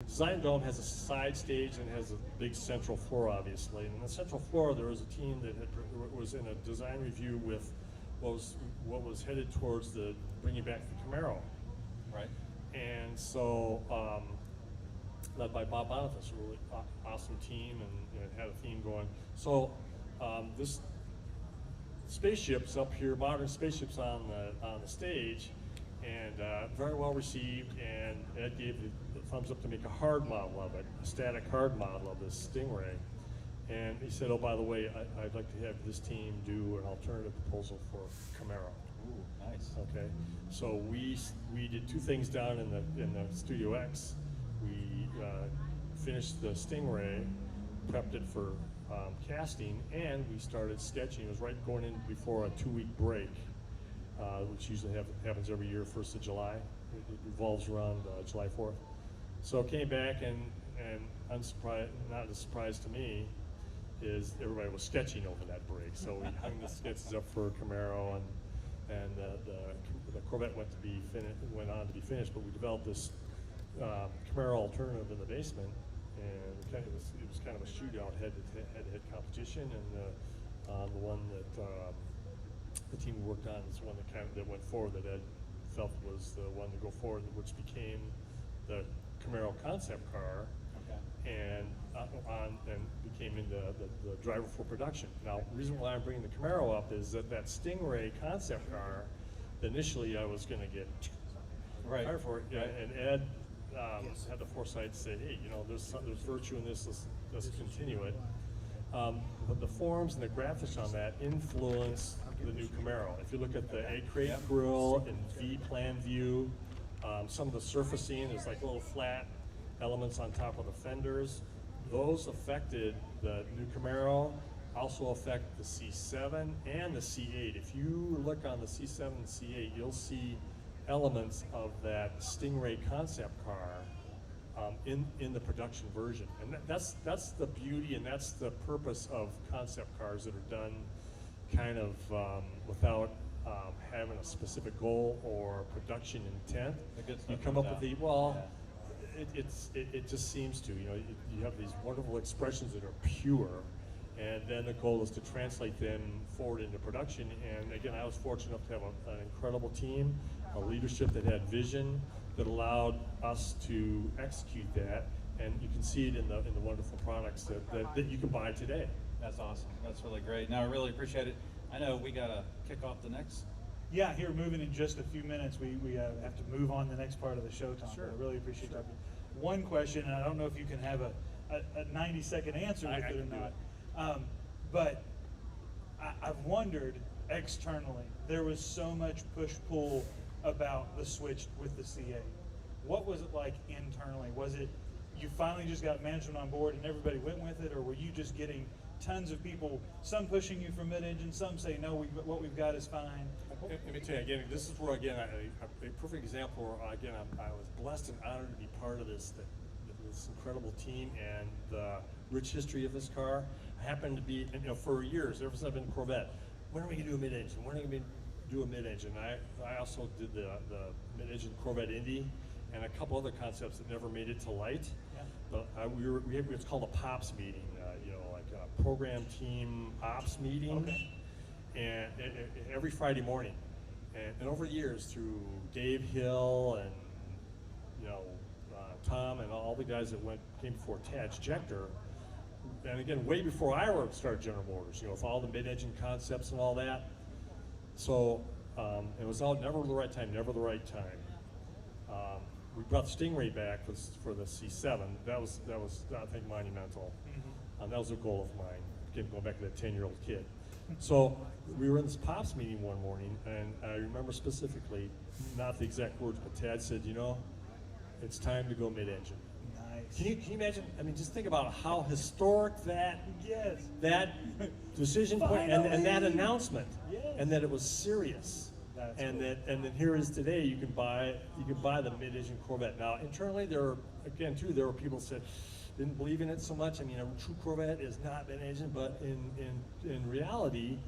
Design Dome has a side stage and has a big central floor, obviously. And in the central floor, there was a team that was in a design review with what was headed towards the bringing back the Camaro. Right. And so, led by Bob Boniface, a really awesome team, and it had a theme going. So, this spaceships up here, modern spaceships on the stage, and very well received. And Ed gave the thumbs up to make a hard model of it, a static hard model of this Stingray. And he said, "Oh, by the way, I'd like to have this team do an alternative proposal for Camaro." Ooh, nice. Okay, so we did two things down in the Studio X. We finished the Stingray, prepped it for casting, and we started sketching. It was right going in before a 2-week break, which usually happens every year, 1st of July. It revolves around July 4th. So came back, and unsurprised, not a surprise to me, is everybody was sketching over that break. So we hung the sketches up for Camaro, and the Corvette went on to be finished. But we developed this Camaro alternative in the basement, and it was kind of a shootout, head-to-head competition. And the one that the team worked on is one that went forward, that Ed felt was the one to go forward, which became the Camaro concept car. And became into the driver for production. Now, the reason why I'm bringing the Camaro up is that Stingray concept car, initially I was going to get fired for it, and Ed had the foresight to say, "Hey, there's virtue in this. Let's continue it." But the forms and the graphics on that influence the new Camaro. If you look at the A-crate grille and V-plan view, some of the surfacing, there's like little flat elements on top of the fenders. Those affected the new Camaro, also affect the C7 and the C8. If you look on the C7 and C8, you'll see elements of that Stingray concept car in the production version. And that's the beauty, and that's the purpose of concept cars that are done kind of without having a specific goal or production intent. You come up with it just seems to, you have these wonderful expressions that are pure, and then the goal is to translate them forward into production. And again, I was fortunate enough to have an incredible team, a leadership that had vision, that allowed us to execute that, and you can see it in the wonderful products that you can buy today. That's awesome. That's really great. No, I really appreciate it. I know we got to kick off the next. Yeah, here, moving in just a few minutes. We have to move on to the next part of the show, Tom. Sure. I really appreciate that. One question, and I don't know if you can have a 90-second answer with it or not, but I've wondered externally, there was so much push-pull about the switch with the C8. What was it like internally? Was it you finally just got management on board and everybody went with it, or were you just getting tons of people, some pushing you for mid-engine, some say, no, what we've got is fine? Let me tell you again, this is where, again, a perfect example where, again, I was blessed and honored to be part of this incredible team and the rich history of this car. I happened to be, for years, ever since I've been in Corvette, when are we going to do a mid-engine? When are we going to do a mid-engine? I also did the mid-engine Corvette Indy and a couple other concepts that never made it to light. Yeah. But it's called a POPS meeting, like a program team ops meeting. Okay. And every Friday morning, and over the years through Dave Hill and Tom and all the guys that came before Tad Jector, and again way before I started General Motors, with all the mid-engine concepts and all that. So it was all never the right time, never the right time. We brought the Stingray back for the C7. That was I think monumental. Mm-hmm. That was a goal of mine. Again, going back to that 10-year-old kid. So we were in this POPS meeting one morning, and I remember specifically, not the exact words, but Tad said, it's time to go mid-engine. Nice. Can you imagine? I mean, just think about how historic that decision point and that announcement, and that it was serious. That's and cool. then here is today. You can buy the mid-engine Corvette. Now internally, there were people that said didn't believe in it so much. I mean, a true Corvette is not mid-engine, but in reality,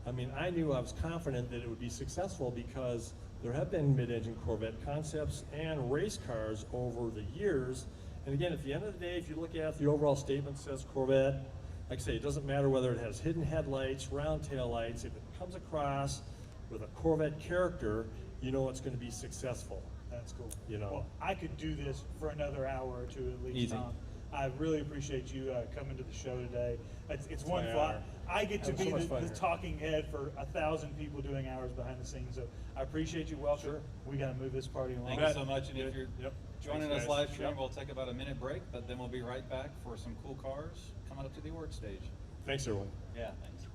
I mean, I knew I was confident that it would be successful because there have been mid-engine Corvette concepts and race cars over the years, And again, at the end of the day, if you look at the overall statement says Corvette, like I say, it doesn't matter whether it has hidden headlights, round tail lights. If it comes across with a Corvette character, you know it's going to be successful. That's cool. You know. Well, I could do this for another hour or two at least. Easy. Tom. I really appreciate you coming to the show today. It's my wonderful. honor. I get to Have so be much the fun here. talking head for 1,000 people doing hours behind the scenes. So I appreciate you. Welcome. Sure. We got to move this party along. Thank you so much. And if you're Yep. joining Thanks, us guys. live stream, Yep. we'll take about a minute break, but then we'll be right back for some cool cars coming up to the award stage. Thanks, everyone. Yeah, thanks.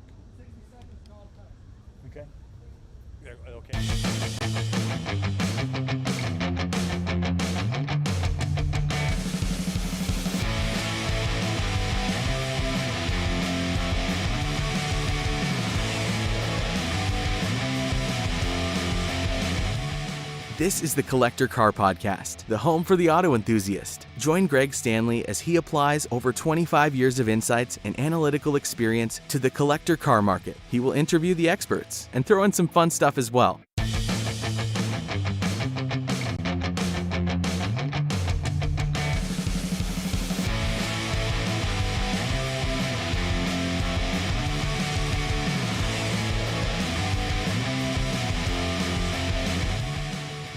Okay. Yeah, okay. This is the Collector Car Podcast, the home for the auto enthusiast. Join GStanley as he applies over 25 years of insights and analytical experience to the collector car market. He will interview the experts and throw in some fun stuff as well.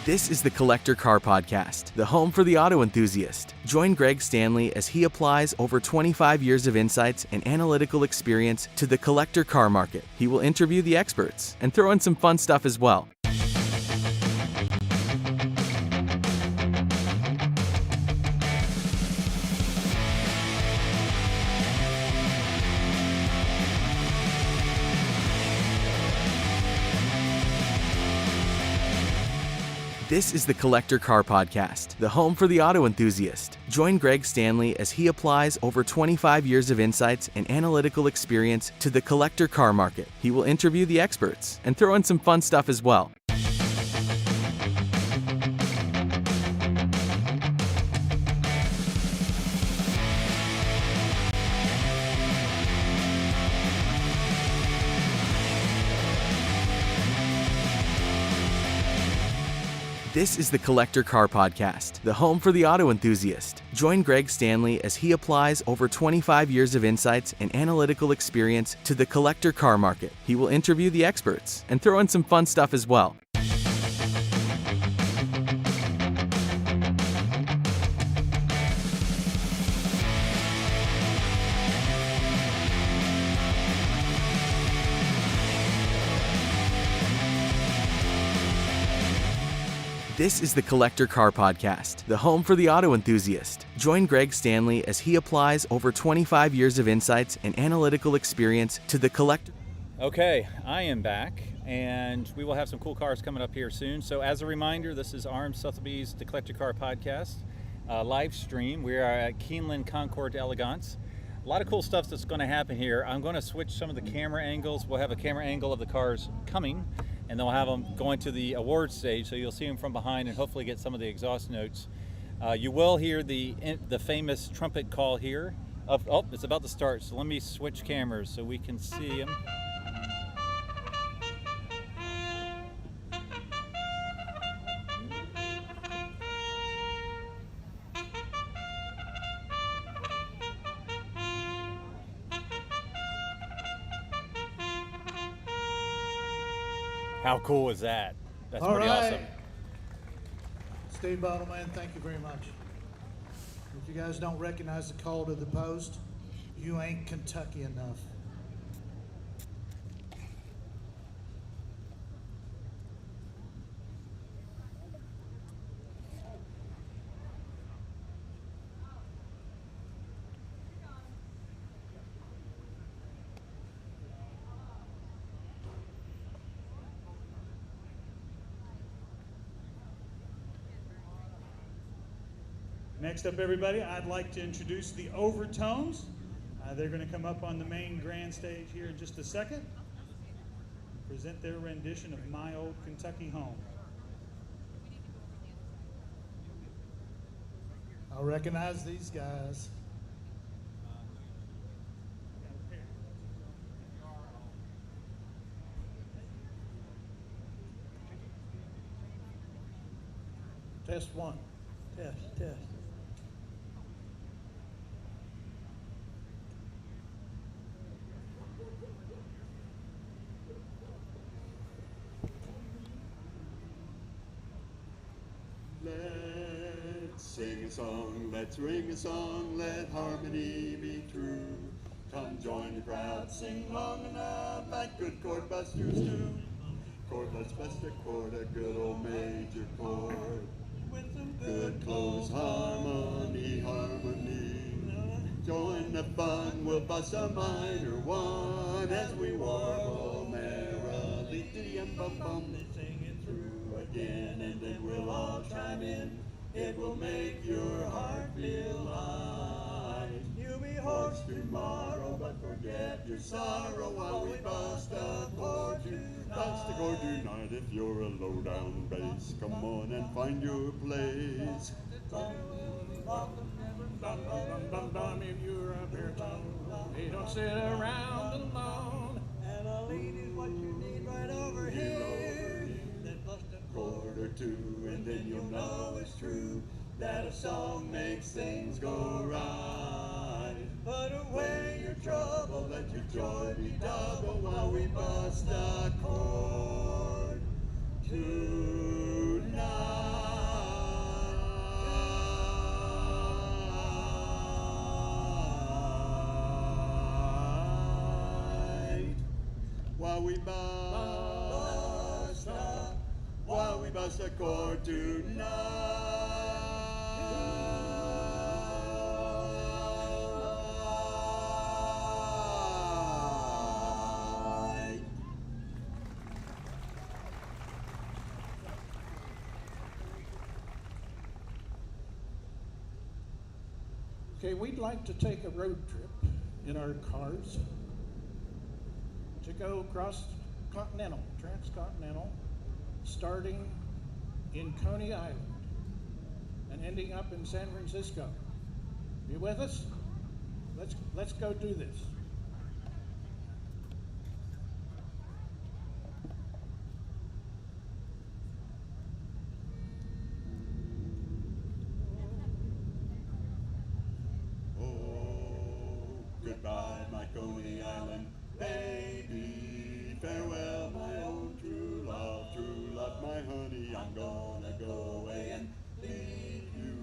This is the Collector Car Podcast, the home for the auto enthusiast. Join GStanley as he applies over 25 years of insights and analytical experience to the collector car market. He will interview the experts and throw in some fun stuff as well. This is the Collector Car Podcast, the home for the auto enthusiast. Join GStanley as he applies over 25 years of insights and analytical experience to the collector car market. He will interview the experts and throw in some fun stuff as well. This is the Collector Car Podcast, the home for the auto enthusiast. Join GStanley as he applies over 25 years of insights and analytical experience to the collector car market. He will interview the experts and throw in some fun stuff as well. This is the Collector Car Podcast, the home for the auto enthusiast. Join GStanley as he applies over 25 years of insights and analytical experience to the collector. Okay, I am back, and we will have some cool cars coming up here soon. So as a reminder, this is Arm Sotheby's The Collector Car Podcast live stream. We are at Keeneland Concours d'Elegance. A lot of cool stuff that's going to happen here. I'm going to switch some of the camera angles. We'll have a camera angle of the cars coming, and then we'll have them going to the award stage, so you'll see them from behind and hopefully get some of the exhaust notes. You will hear the famous trumpet call here. Oh, it's about to start, so let me switch cameras so we can see them. How cool is that? That's All pretty right. awesome. Steve Bottleman, thank you very much. If you guys don't recognize the call to the post, you ain't Kentucky enough. Next up, everybody, I'd like to introduce the Overtones. They're going to come up on the main grand stage here in just a second. Present their rendition of My Old Kentucky Home. I recognize these guys. Test one. Test. sing a song, let's ring a song, let harmony be true. Come join the crowd, sing long and loud like good chord busters do. Chord, let's bust a chord, a good old major chord. With some good close harmony, harmony. Join the fun, we'll bust a minor one as we warble merrily. Bum bum, they sing it through again, and then we'll all chime in. It will make your heart feel light. You'll be hoarse tomorrow, but forget your sorrow while we bust a chord tonight. Bust a chord tonight. If you're a low down bass, come on and find your place. If you're a baritone, hey, don't sit around alone. And a lead is what you need right over here. Then bust a chord or two, and then you'll know it's true that a song makes things go right. Put away your trouble, let your joy be double while we bust a chord tonight. While we bust a chord tonight. Okay, we'd like to take a road trip in our cars to go across transcontinental, starting in Coney Island and ending up in San Francisco. You with us? Let's go do this. Oh, goodbye, my Coney Island baby. Farewell, my own true love, my honey. I'm gonna go away and leave you.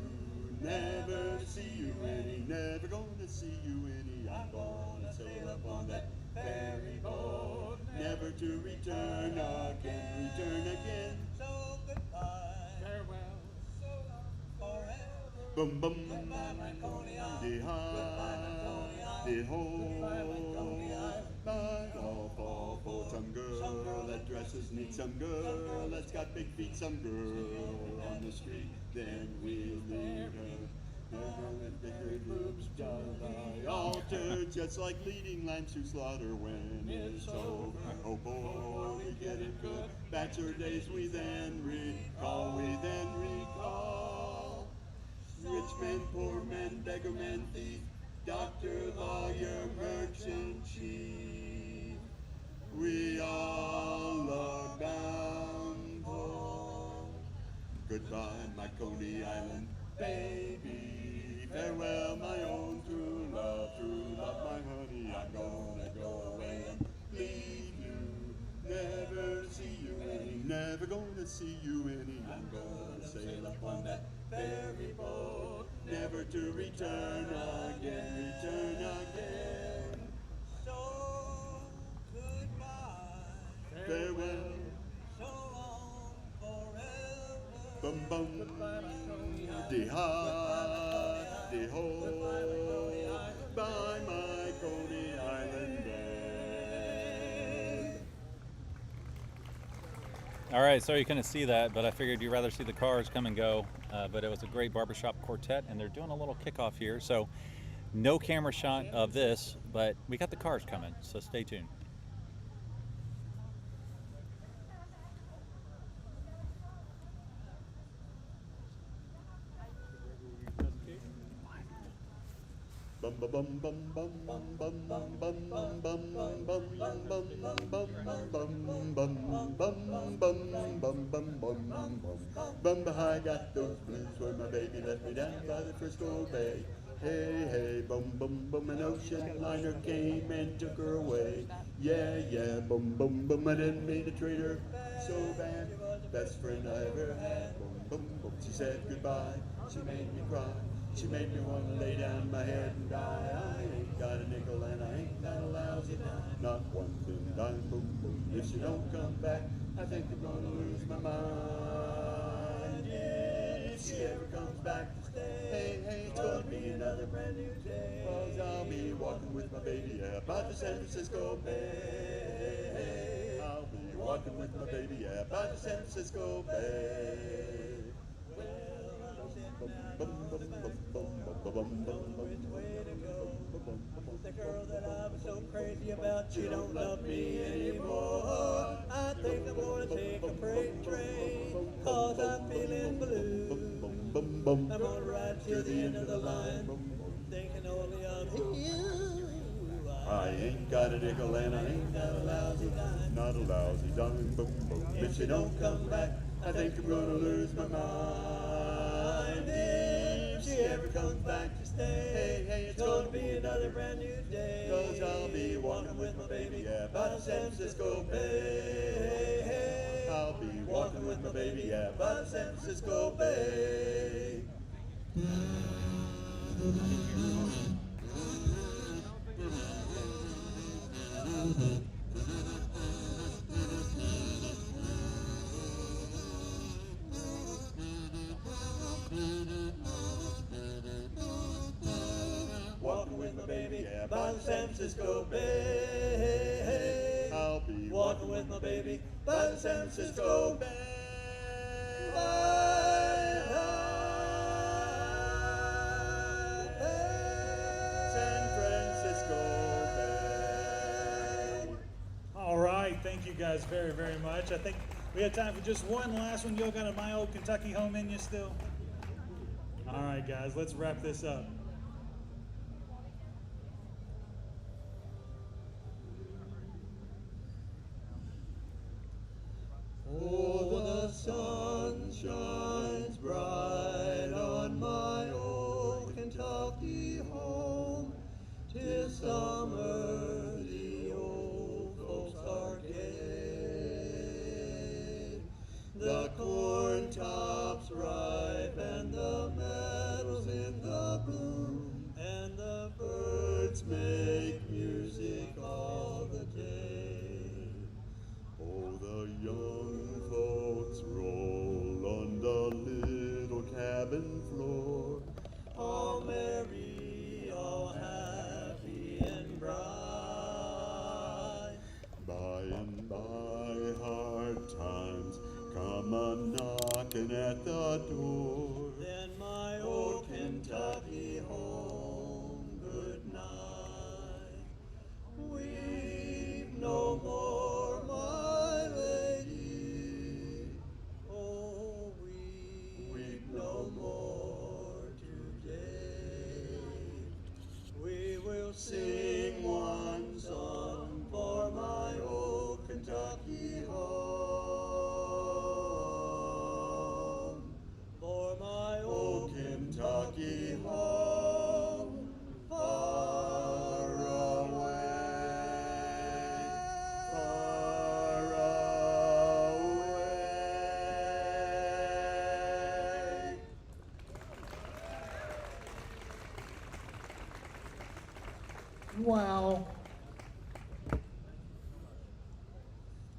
Never see you any, never gonna see you any. I'm gonna sail upon that ferry boat, never to return again. So goodbye, Farewell. so long, forever. Bum bum, goodbye, my Coney Island. Goodbye, my Coney Island. Goodbye, my Coney Island. Fall for some girl that dresses neat, some girl that's got big feet, some girl on the street. Then we'll leave her. Big boobs, altered just like leading lambs to slaughter when it's over. Oh boy, we get it good. Bachelor days we then recall. Rich men, poor men, beggar men, thief, doctor, lawyer, merchant, chief. We all are bound for. Goodbye, my Coney Island baby. Farewell, my own true love, my honey. I'm gonna go away and leave you. Never see you any, never gonna see you any. I'm gonna sail upon that ferry boat, never to return again. So goodbye, farewell, so long, forever. Bum bum, de ha, de ho, by my Coney Island bed. All right, sorry you couldn't see that, but I figured you'd rather see the cars come and go. But it was a great barbershop quartet, and they're doing a little kickoff here. So no camera shot of this, but we got the cars coming, so stay tuned. Bum bum bum bum bum bum bum bum bum bum bum bum bum bum bum. I got those blues where my baby left me down by the Frisco Bay. Hey hey, bum bum bum, an ocean liner came and took her away. Yeah yeah, bum bum bum, I didn't mean to treat her so bad. Best friend I ever had. Bum bum bum, she said goodbye. She made me cry. She made me want to lay down my head and die. I ain't got a nickel and I ain't got a lousy dime. Not one thin dime, boom, boom. If she don't come back, I think I'm gonna lose my mind. If she ever comes back to stay, hey, hey, it's gonna be another brand new day. 'Cause I'll be walking with my baby, yeah, by the San Francisco Bay. I'll be walking with my baby, yeah, by the San Francisco Bay. The girl that I was so crazy about, she don't love me anymore. I think I'm gonna take a freight train, 'cause I'm feeling blue. I'm gonna ride till the end of the line, thinking only of you. I ain't got a nickel and I ain't got a lousy dime. Not a lousy dime, boom, boom. If she don't come back, I think I'm gonna lose my mind. If she ever comes back to stay, hey, hey, it's gonna be another brand new day. 'Cause I'll be walking with my baby, yeah, by the San Francisco Bay. I'll be walking with my baby, yeah, by the San Francisco Bay. Walking with my baby, yeah, by the San Francisco Bay. I'll be walking with my baby by the San Francisco Bay. San Francisco Bay. All right, thank you guys very, very much. I think we have time for just one last one. Y'all got a My Old Kentucky Home in you still? All right, guys, let's wrap this up. Oh, the sun shines bright on my old Kentucky home. 'Tis summer, the old folks are gay. The corn tops ripe and the meadows in the bloom, and the birds make music all the day. Oh, the young folks roll on the little cabin floor, all merry, all happy and bright. By and by hard times come a-knocking at the door. Then my old Kentucky home, good night. Weep no more, my lady. Oh, weep no more today. We will sing one song for my old Kentucky home. For my old Kentucky home, far away, far away. Wow.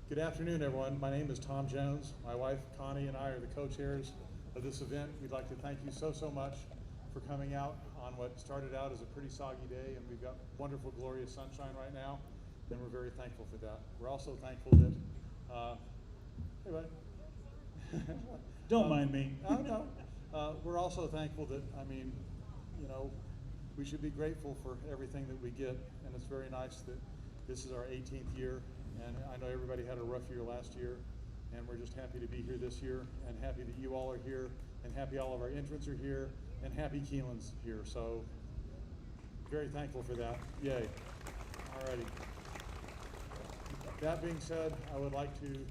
Good afternoon, everyone. My name is Tom Jones. My wife, Connie, and I are the co-chairs of this event. We'd like to thank you so much for coming out on what started out as a pretty soggy day, and we've got wonderful, glorious sunshine right now, and we're very thankful for that. We're also thankful that, hey, bud. Don't mind me. Oh, no. We're also thankful that, I mean, you know, we should be grateful for everything that we get, and it's very nice that this is our 18th year, and I know everybody had a rough year last year, and we're just happy to be here this year, and happy that you all are here, and happy all of our entrants are here, and happy Keelan's here. So, very thankful for that. Yay. Alrighty. That being said, I would like to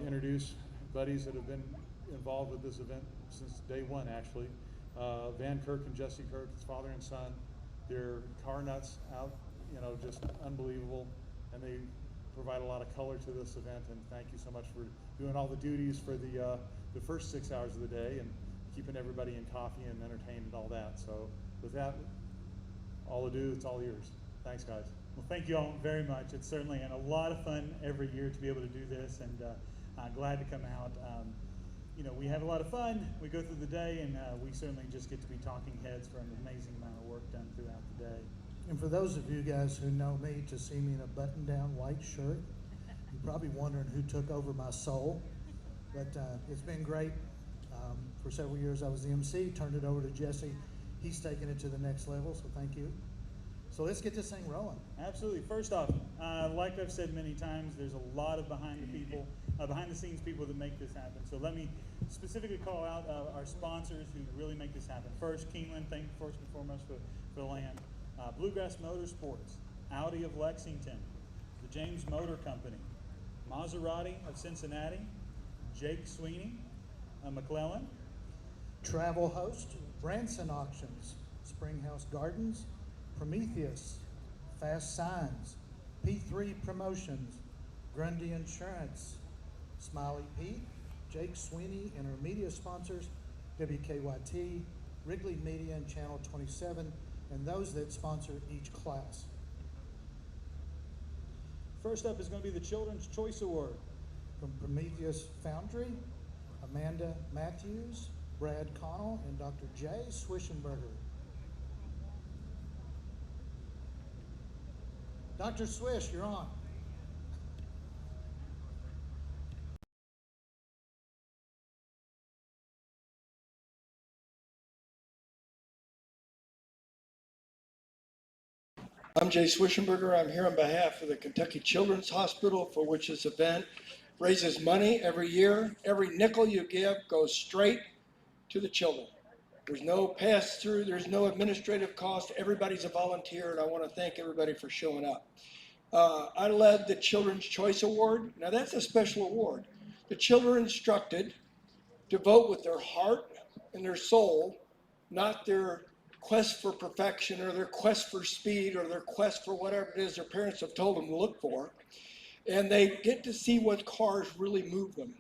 introduce buddies that have been involved with this event since day one, actually. Van Kirk and Jesse Kirk, his father and son. They're car nuts out, you know, just unbelievable, and they provide a lot of color to this event, and thank you so much for doing all the duties for the first 6 hours of the day, and keeping everybody in coffee and entertained and all that. So with that, all ado, it's all yours. Thanks, guys. Well, thank you all very much. It's certainly a lot of fun every year to be able to do this, and I'm glad to come out. You know, we have a lot of fun. We go through the day, and we certainly just get to be talking heads for an amazing amount of work done throughout the day. And for those of you guys who know me to see me in a button-down white shirt, you're probably wondering who took over my soul. But it's been great. For several years I was the MC, turned it over to Jesse. He's taken it to the next level, so thank you. So let's get this thing rolling. Absolutely. First off, like I've said many times, there's a lot of behind the scenes people that make this happen. So let me specifically call out our sponsors who really make this happen. First, Keeneland, thank you first and foremost for the land. Bluegrass Motorsports, Audi of Lexington, the James Motor Company, Maserati of Cincinnati, Jake Sweeney, McClellan, Travel Host, Branson Auctions, Springhouse Gardens, Prometheus, Fast Signs, P3 Promotions, Grundy Insurance, Smiley Pete, Jake Sweeney and our media sponsors, WKYT, Wrigley Media and Channel 27, and those that sponsor each class. First up is going to be the Children's Choice Award. From Prometheus Foundry, Amanda Matthews, Brad Connell, and Dr. Jay Swishenberger. Dr. Swish, you're on. I'm Jay Swishenberger. I'm here on behalf of the Kentucky Children's Hospital, for which this event raises money every year. Every nickel you give goes straight to the children. There's no pass-through, there's no administrative cost. Everybody's a volunteer, and I want to thank everybody for showing up. I led the Children's Choice Award. Now that's a special award. The children are instructed to vote with their heart and their soul, not their quest for perfection or their quest for speed or their quest for whatever it is their parents have told them to look for. And they get to see what cars really move them.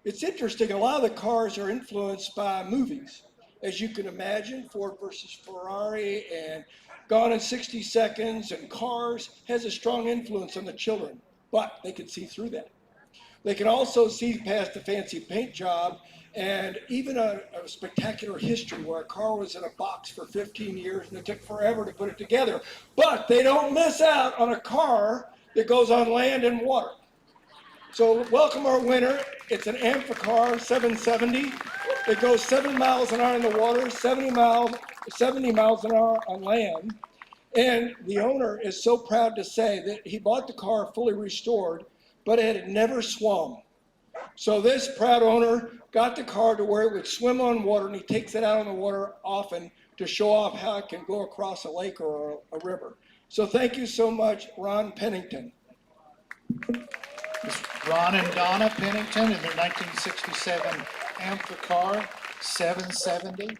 It's interesting, a lot of the cars are influenced by movies. As you can imagine, Ford versus Ferrari and Gone in 60 Seconds and Cars has a strong influence on the children, but they can see through that. They can also see past the fancy paint job and even a spectacular history where a car was in a box for 15 years and it took forever to put it together. But they don't miss out on a car that goes on land and water. So welcome our winner. It's an Amphicar 770. It goes 7 miles an hour in the water, 70 miles an hour on land. And the owner is so proud to say that he bought the car fully restored, but it had never swum. So this proud owner got the car to where it would swim on water, and he takes it out on the water often to show off how it can go across a lake or a river. So thank you so much, Ron Pennington. It's Ron and Donna Pennington in their 1967 Amphicar 770.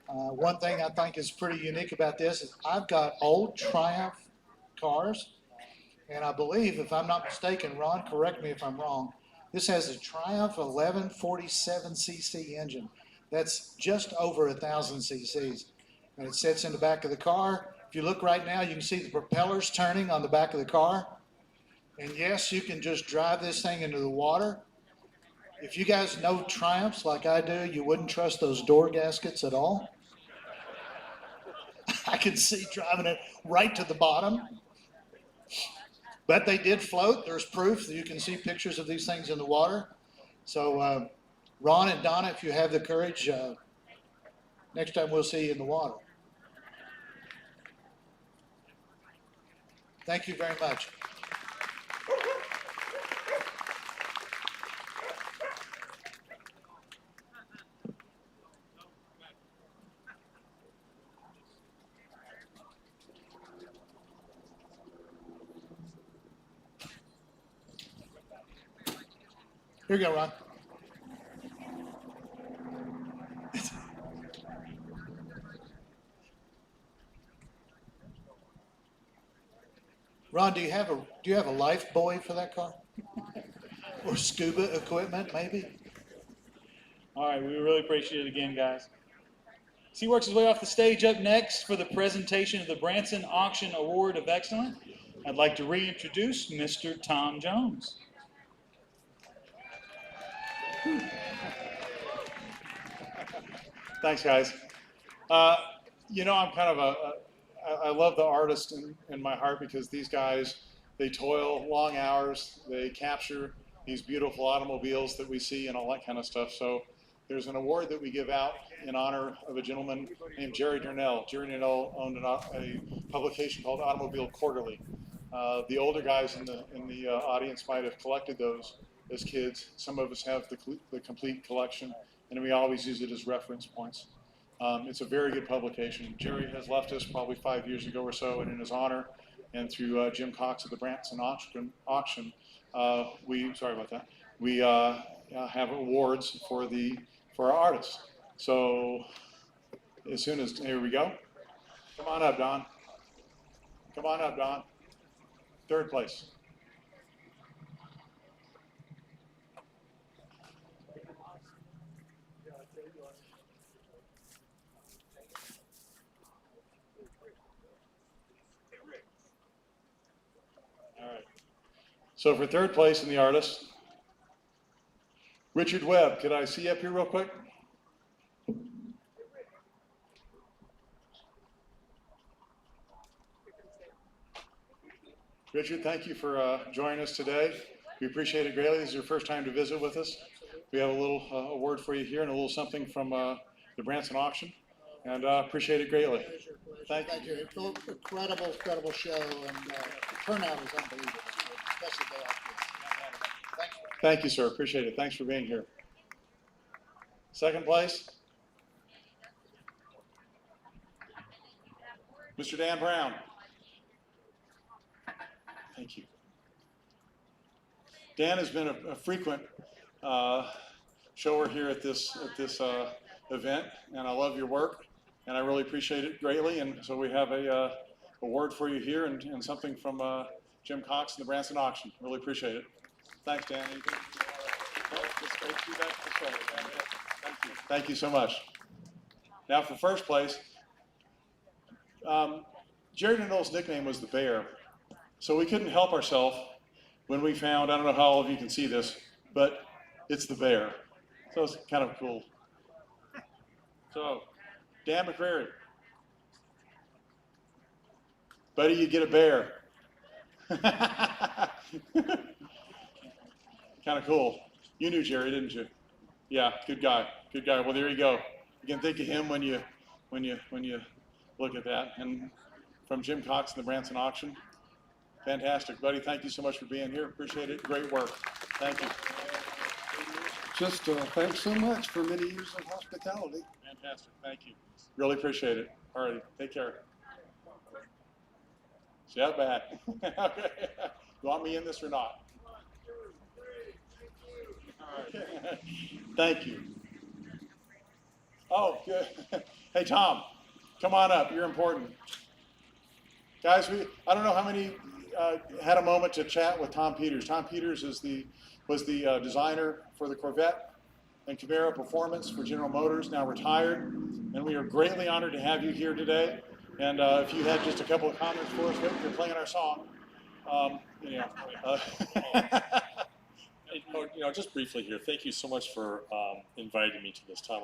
One thing I think is pretty unique about this is I've got old Triumph cars, and I believe, if I'm not mistaken, Ron, correct me if I'm wrong, this has a Triumph 1147cc engine. That's just over 1,000 cc's, and it sits in the back of the car. If you look right now, you can see the propellers turning on the back of the car. And yes, you can just drive this thing into the water. If you guys know Triumphs like I do, you wouldn't trust those door gaskets at all. I can see driving it right to the bottom. But they did float. There's proof that you can see pictures of these things in the water. So Ron and Donna, if you have the courage, next time we'll see you in the water. Thank you very much. Here you go, Ron. Ron, do you have a life buoy for that car? Or scuba equipment, maybe? All right, we really appreciate it again, guys. As he works his way off the stage, up next for the presentation of the Branson Auction Award of Excellence, I'd like to reintroduce Mr. Tom Jones. Thanks, guys. You know, I'm kind of I love the artist in my heart because these guys, they toil long hours, they capture these beautiful automobiles that we see and all that kind of stuff. So there's an award that we give out in honor of a gentleman named Jerry Durnell. Jerry Durnell owned a publication called Automobile Quarterly. The older guys in the audience might have collected those as kids. Some of us have the complete collection, and we always use it as reference points. It's a very good publication. Jerry has left us probably 5 years ago or so, and in his honor, and through Jim Cox of the Branson Auction, we have awards for our artists. So as soon as, here we go. Come on up, Don. Come on up, Don. Third place. All right. So for third place in the artist, Richard Webb. Could I see you up here real quick? Richard, thank you for joining us today. We appreciate it greatly. This is your first time to visit with us. We have a little award for you here and a little something from the Branson Auction, and appreciate it greatly. Thank you. It's an incredible show, and the turnout is unbelievable, especially day after. Thanks. Thank you, sir. Appreciate it. Thanks for being here. Second place, Mr. Dan Brown. Thank you. Dan has been a frequent shower here at this event, and I love your work, and I really appreciate it greatly. And so we have a award for you here, and something from Jim Cox and the Branson Auction. Really appreciate it. Thanks, Dan. Thank you so much. Now for first place, Jerry Durnell's nickname was the Bear. So we couldn't help ourselves when we found, I don't know how all of you can see this, but it's the Bear. So it's kind of cool. So, Dan McCrary. Buddy, you get a bear. Kind of cool. You knew Jerry, didn't you? Yeah, good guy. Good guy. Well, there you go. You can think of him when you look at that. And from Jim Cox and the Branson Auction. Fantastic, buddy. Thank you so much for being here. Appreciate it. Great work. Thank you. Just thanks so much for many years of hospitality. Fantastic. Thank you. Really appreciate it. All righty. Take care. Shout back. Okay. You want me in this or not? All right. Thank you. Oh, good. Hey, Tom, come on up. You're important. Guys, I don't know how many had a moment to chat with Tom Peters. Tom Peters was the designer for the Corvette and Camaro Performance for General Motors, now retired. And we are greatly honored to have you here today. And if you had just a couple of comments for us, you're playing our song. Just briefly here, thank you so much for inviting me to this time.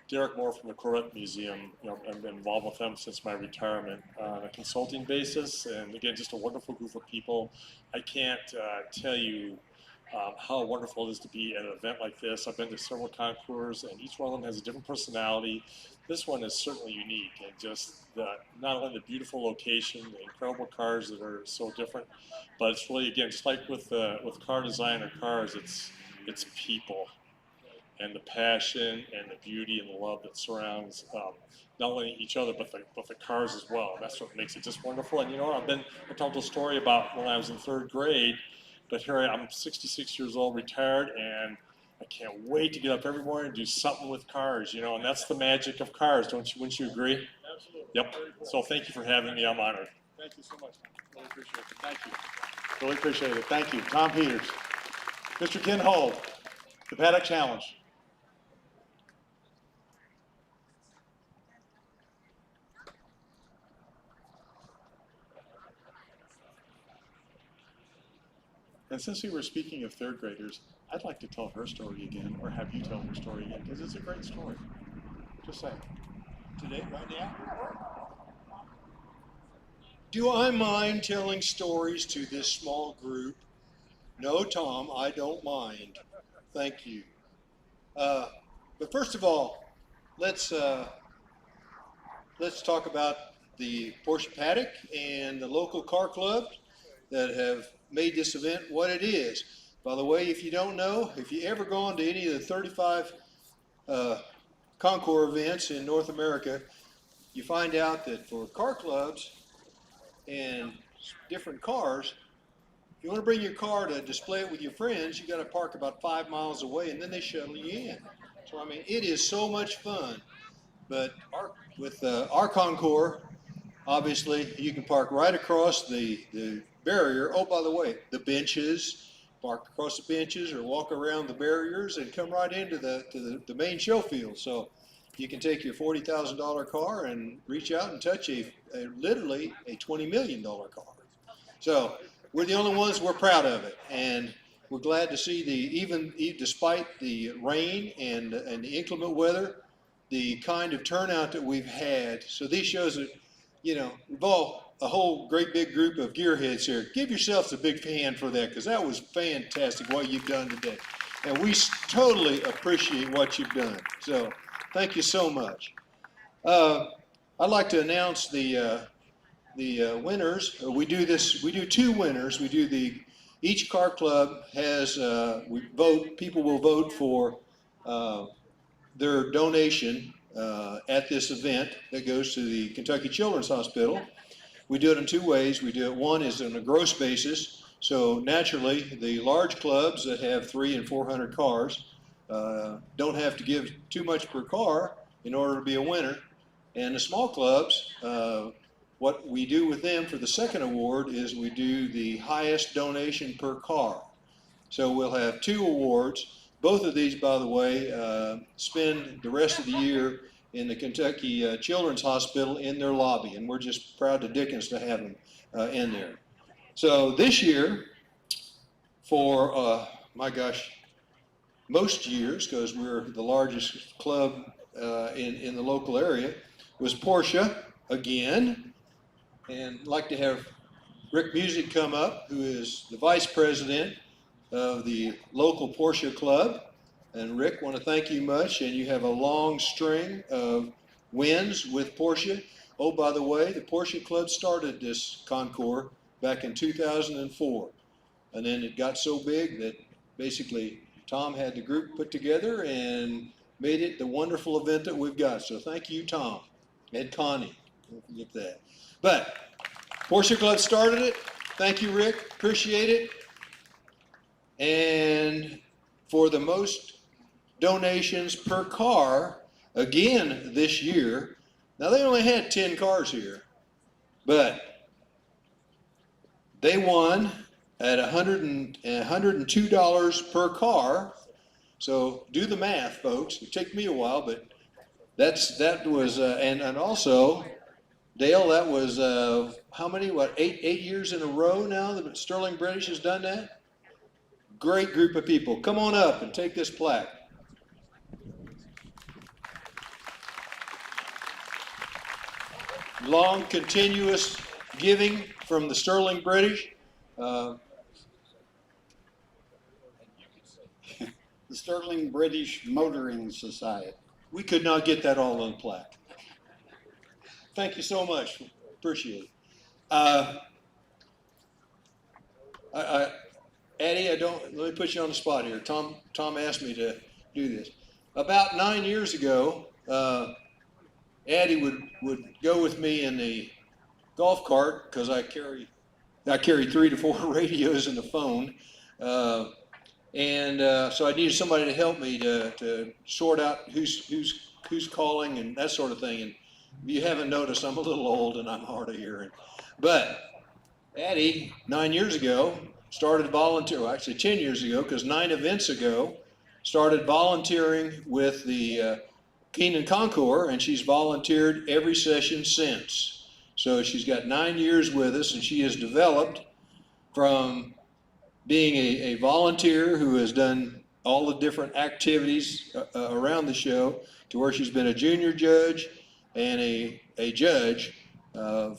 Derek Moore from the Corvette Museum, I've been involved with them since my retirement on a consulting basis, and again, just a wonderful group of people. I can't tell you how wonderful it is to be at an event like this. I've been to several concours, and each one of them has a different personality. This one is certainly unique, and just not only the beautiful location, the incredible cars that are so different, but it's really, again, just like with car design or cars, it's people. And the passion and the beauty and the love that surrounds not only each other but the cars as well. And that's what makes it just wonderful. And I told a story about when I was in third grade, but here I'm 66 years old, retired, and I can't wait to get up every morning and do something with cars, and that's the magic of cars, wouldn't you agree? Absolutely. Yep. So thank you for having me. I'm honored. Thank you so much. Really appreciate it. Thank you. Really appreciate it. Thank you. Tom Peters. Mr. Ken Hull. The Paddock Challenge. And since we were speaking of third graders, I'd like to tell her story again, or have you tell her story again, because it's a great story. Just saying. Today, right now. Do I mind telling stories to this small group? No, Tom, I don't mind. Thank you. But first of all, let's talk about the Porsche Paddock and the local car clubs that have made this event what it is. By the way, if you don't know, if you ever gone to any of the 35 Concours events in North America, you find out that for car clubs and different cars, if you want to bring your car to display it with your friends, you got to park about 5 miles away, and then they shuttle you in. So I mean, it is so much fun. But with our Concours, obviously, you can park right across the barrier. Oh, by the way, the benches, park across the benches or walk around the barriers and come right into the main show field. So you can take your $40,000 car and reach out and touch literally a $20 million car. So we're the only ones, we're proud of it. And we're glad to see even despite the rain and the inclement weather, the kind of turnout that we've had. So these shows that, we've all, a whole great big group of gearheads here. Give yourselves a big hand for that, because that was fantastic what you've done today. And we totally appreciate what you've done. So thank you so much. I'd like to announce the winners. We do two winners. Each car club has, people will vote for their donation at this event that goes to the Kentucky Children's Hospital. We do it in two ways. One is on a gross basis. So naturally, the large clubs that have 300 and 400 cars don't have to give too much per car in order to be a winner. And the small clubs, what we do with them for the second award is we do the highest donation per car. So we'll have two awards. Both of these, by the way, spend the rest of the year in the Kentucky Children's Hospital in their lobby, and we're just proud to dickens to have them in there. So this year, for, most years, because we're the largest club in the local area, was Porsche again. And I'd like to have Rick Music come up, who is the vice president of the local Porsche club. And Rick, want to thank you much, and you have a long string of wins with Porsche. Oh, by the way, the Porsche club started this Concours back in 2004. And then it got so big that basically Tom had the group put together and made it the wonderful event that we've got. So thank you, Tom, and Connie. Don't forget that. But Porsche Club started it. Thank you, Rick. Appreciate it. And for the most donations per car, again this year, now they only had 10 cars here, but they won at $102 per car. So do the math, folks. It took me a while, but that was, and also, Dale, that was how many, eight years in a row now that Sterling British has done that? Great group of people. Come on up and take this plaque. Long, continuous giving from the Sterling British. The Sterling British Motoring Society. We could not get that all on plaque. Thank you so much. Appreciate it. Eddie, let me put you on the spot here. Tom asked me to do this. About 9 years ago, Eddie would go with me in the golf cart, because I carry 3 to 4 radios and a phone. So I needed somebody to help me to sort out who's calling and that sort of thing. And if you haven't noticed, I'm a little old and I'm hard of hearing. But Addie, 9 years ago, started volunteer. Well, actually 10 years ago, because 9 events ago, started volunteering with the Keenan Concours, and she's volunteered every session since. So she's got 9 years with us, and she has developed from being a volunteer who has done all the different activities around the show to where she's been a junior judge and a judge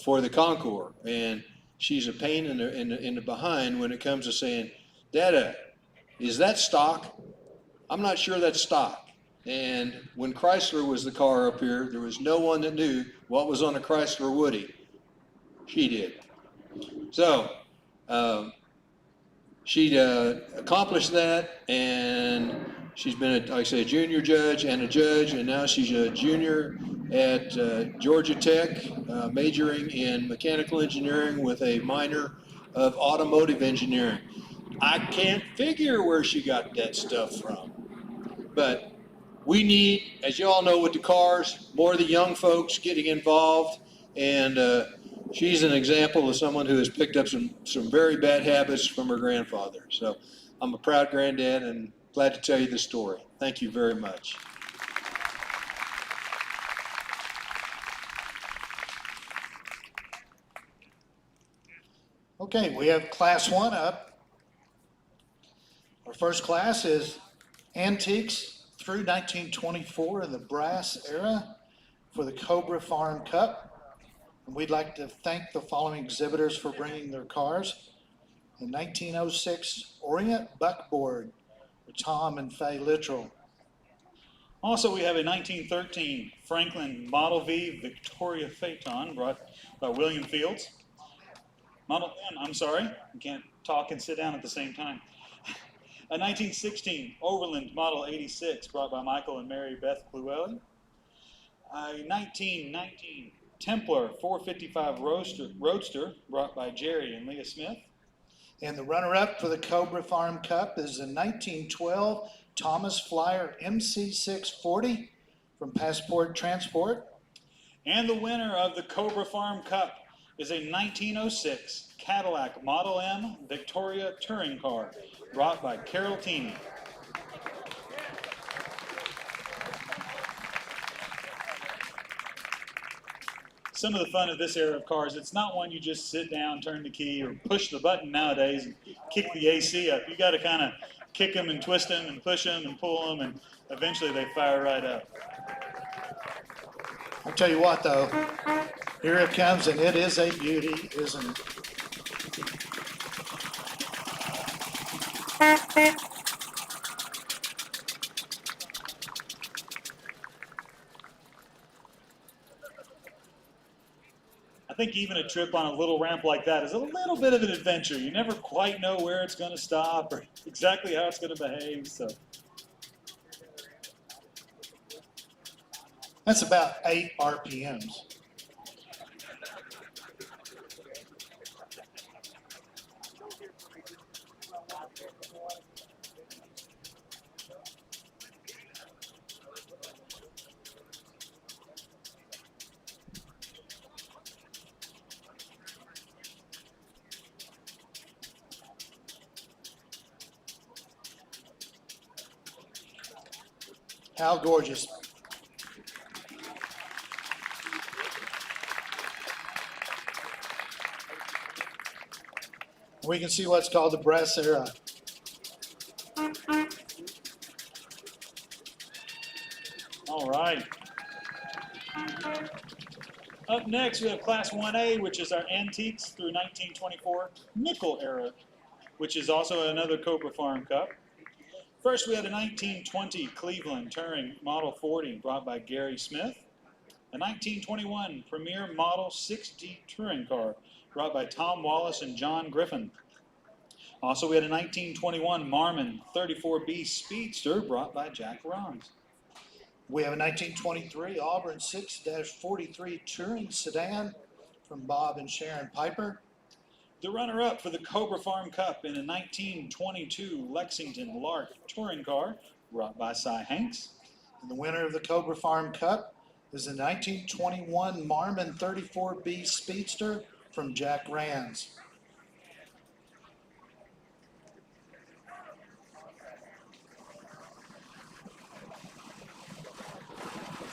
for the concours. And she's a pain in the behind when it comes to saying, Dada, is that stock? I'm not sure that's stock. And when Chrysler was the car up here, there was no one that knew what was on a Chrysler Woody. She did. So she accomplished that, and she's been, like I say, a junior judge and a judge, and now she's a junior at Georgia Tech, majoring in mechanical engineering with a minor of automotive engineering. I can't figure where she got that stuff from, but we need, as you all know with the cars, more of the young folks getting involved, and she's an example of someone who has picked up some very bad habits from her grandfather. So I'm a proud granddad and glad to tell you this story. Thank you very much. Okay, we have class 1 up. Our first class is Antiques through 1924 in the brass era for the Cobra Farm Cup. And we'd like to thank the following exhibitors for bringing their cars. In 1906 Orient Buckboard with Tom and Faye Littrell. Also, we have a 1913 Franklin Model V Victoria Phaeton brought by William Fields. Model M, I'm sorry, I can't talk and sit down at the same time. A 1916 Overland Model 86 brought by Michael and Mary Beth Cluelli. A 1919 Templar 455 Roadster brought by Jerry and Leah Smith. And the runner-up for the Cobra Farm Cup is a 1912 Thomas Flyer MC640 from Passport Transport. And the winner of the Cobra Farm Cup is a 1906 Cadillac Model M Victoria Touring Car brought by Carol Tini. Some of the fun of this era of cars, it's not one you just sit down, turn the key, or push the button nowadays and kick the AC up. You got to kind of kick them and twist them and push them and pull them, and eventually they fire right up. I'll tell you what, though, here it comes, and it is a beauty, isn't it? I think even a trip on a little ramp like that is a little bit of an adventure. You never quite know where it's going to stop or exactly how it's going to behave. So That's about 8 RPMs. How gorgeous. We can see what's called the brass era. all right. Up next, we have Class 1A, which is our Antiques through 1924 Nickel era, which is also another Cobra Farm Cup. First, we had a 1920 Cleveland Touring Model 40 brought by Gary Smith. A 1921 Premier Model 6D Touring Car brought by Tom Wallace and John Griffin. Also, we had a 1921 Marmon 34B Speedster brought by Jack Rons. We have a 1923 Auburn 6-43 Touring Sedan from Bob and Sharon Piper. The runner-up for the Cobra Farm Cup in a 1922 Lexington Lark Touring Car brought by Cy Hanks. And the winner of the Cobra Farm Cup is the 1921 Marmon 34B Speedster from Jack Rands.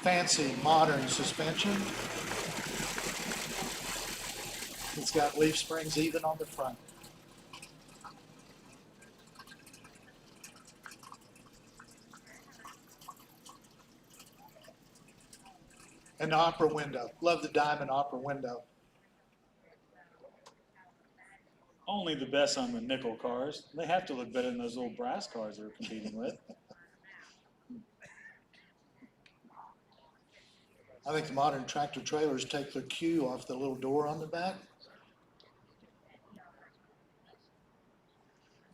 fancy modern suspension. It's got leaf springs even on the front. And the opera window. Love the diamond opera window. Only the best on the nickel cars. They have to look better than those little brass cars they're competing with. I think the modern tractor trailers take their cue off the little door on the back.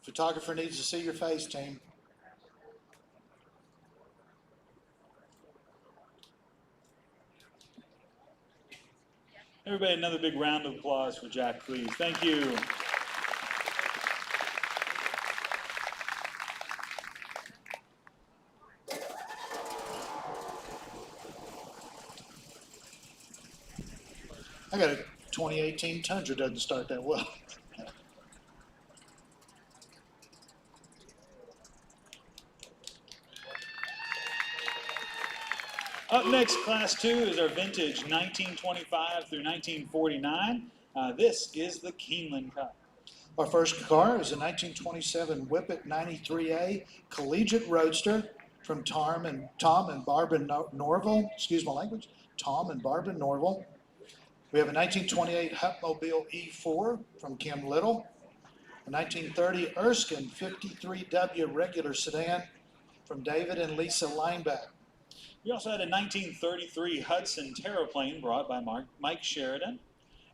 Photographer needs to see your face, team. Everybody, another big round of applause for Jack, please. Thank you. I got a 2018 Tundra, doesn't start that well. Up next, Class 2 is our vintage 1925 through 1949. This is the Keeneland Cup. Our first car is a 1927 Whippet 93A Collegiate Roadster from Tom and Barbara Norville. Excuse my language. Tom and Barbara Norville. We have a 1928 Hupmobile E4 from Kim Little. A 1930 Erskine 53W regular sedan from David and Lisa Lineback. We also had a 1933 Hudson Terraplane brought by Mike Sheridan.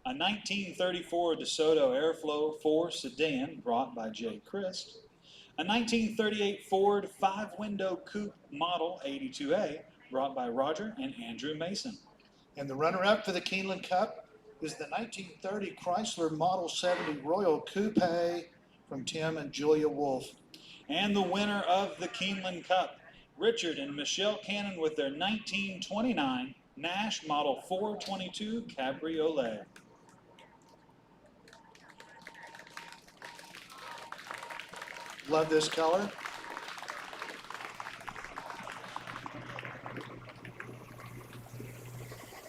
A 1934 DeSoto Airflow 4 sedan brought by Jay Christ. A 1938 Ford 5-window coupe model 82A brought by Roger and Andrew Mason. And the runner-up for the Keeneland Cup is the 1930 Chrysler Model 70 Royal Coupe from Tim and Julia Wolf. And the winner of the Keeneland Cup, Richard and Michelle Cannon with their 1929 Nash Model 422 Cabriolet. Love this color.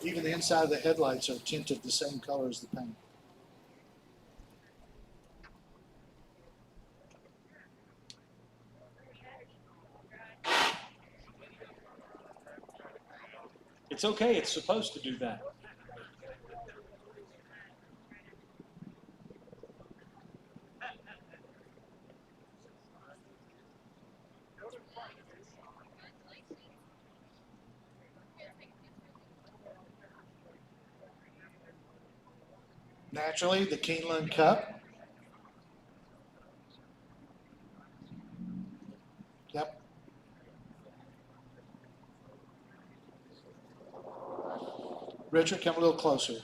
Even the inside of the headlights are tinted the same color as the paint. It's okay, it's supposed to do that. Naturally, the Keeneland Cup. Yep. Richard, come a little closer.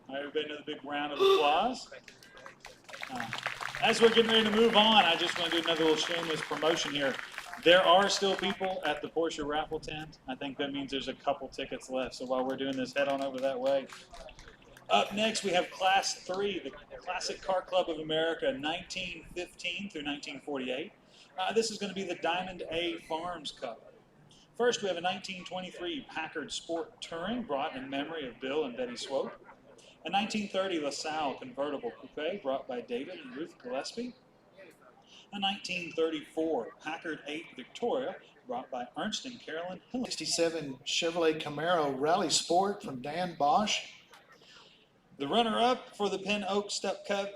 All right, everybody, another big round of applause. As we're getting ready to move on, I just want to do another little shameless promotion here. There are still people at the Porsche raffle tent. I think that means there's a couple tickets left. So while we're doing this, head on over that way. Up next, we have Class 3, the Classic Car Club of America, 1915 through 1948. This is going to be the Diamond A Farms Cup. First, we have a 1923 Packard Sport Touring brought in memory of Bill and Betty Swope. A 1930 LaSalle convertible coupe brought by David and Ruth Gillespie. A 1934 Packard 8 Victoria brought by Ernst and Carolyn Hillen. 67 Chevrolet Camaro Rally Sport from Dan Bosch. The runner-up for the Pin Oak Stud Cup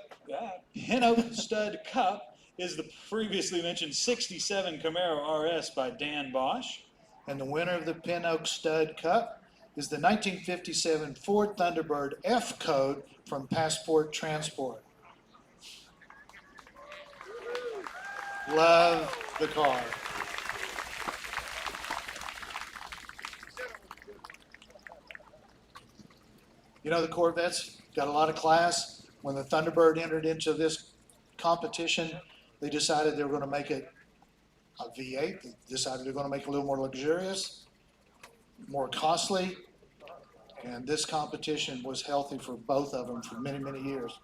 is the previously mentioned 67 Camaro RS by Dan Bosch. And the winner of the Pin Oak Stud Cup is the 1957 Ford Thunderbird F Code from Passport Transport. Love the car. You know, the Corvette's got a lot of class. When the Thunderbird entered into this competition, they decided they were going to make it a V8. They decided they're going to make it a little more luxurious. more costly. And this competition was healthy for both of them for many, many years.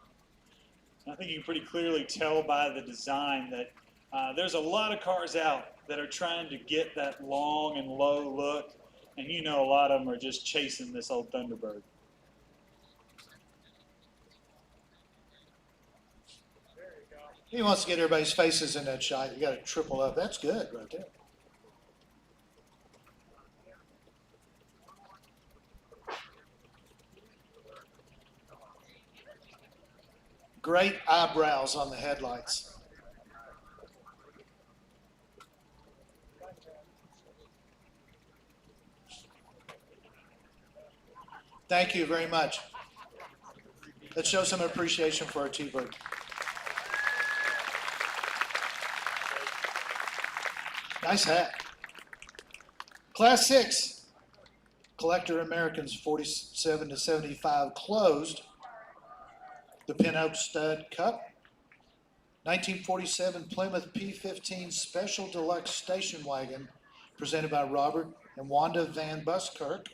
I think you can pretty clearly tell by the design that there's a lot of cars out that are trying to get that long and low look, and you know a lot of them are just chasing this old Thunderbird. He wants to get everybody's faces in that shot. You got to triple up. That's good right there. Great eyebrows on the headlights. Thank you very much. Let's show some appreciation for our T-Bird. Nice hat. Class 6, Collector Americans 47 to 75 closed. The Pin Oak Stud Cup. 1947 Plymouth P15 Special Deluxe Station Wagon presented by Robert and Wanda Van Buskirk.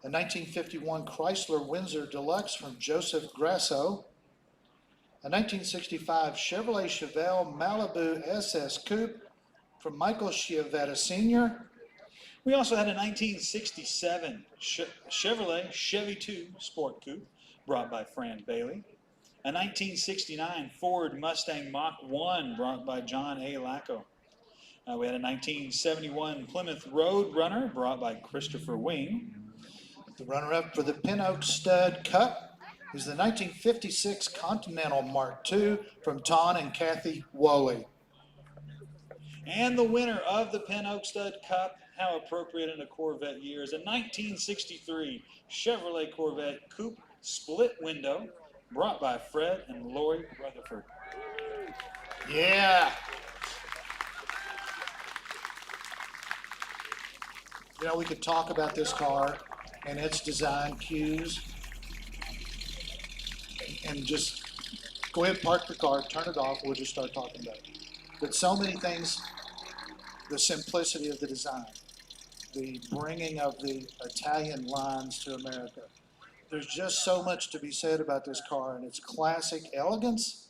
A 1951 Chrysler Windsor Deluxe from Joseph Grasso. A 1965 Chevrolet Chevelle Malibu SS Coupe from Michael Chiavetta Sr. We also had a 1967 Chevrolet Chevy 2 Sport Coupe brought by Fran Bailey. A 1969 Ford Mustang Mach 1 brought by John A. Lacko. We had a 1971 Plymouth Road Runner brought by Christopher Wing. The runner-up for the Pin Oak Stud Cup is the 1956 Continental Mark II from Ton and Kathy Woolley. And the winner of the Pin Oak Stud Cup, how appropriate in a Corvette year, is a 1963 Chevrolet Corvette Coupe Split Window brought by Fred and Lori Rutherford. Yeah. You know, we could talk about this car and its design cues and just go ahead and park the car, turn it off, we'll just start talking about it. But so many things, the simplicity of the design, the bringing of the Italian lines to America. There's just so much to be said about this car and its classic elegance,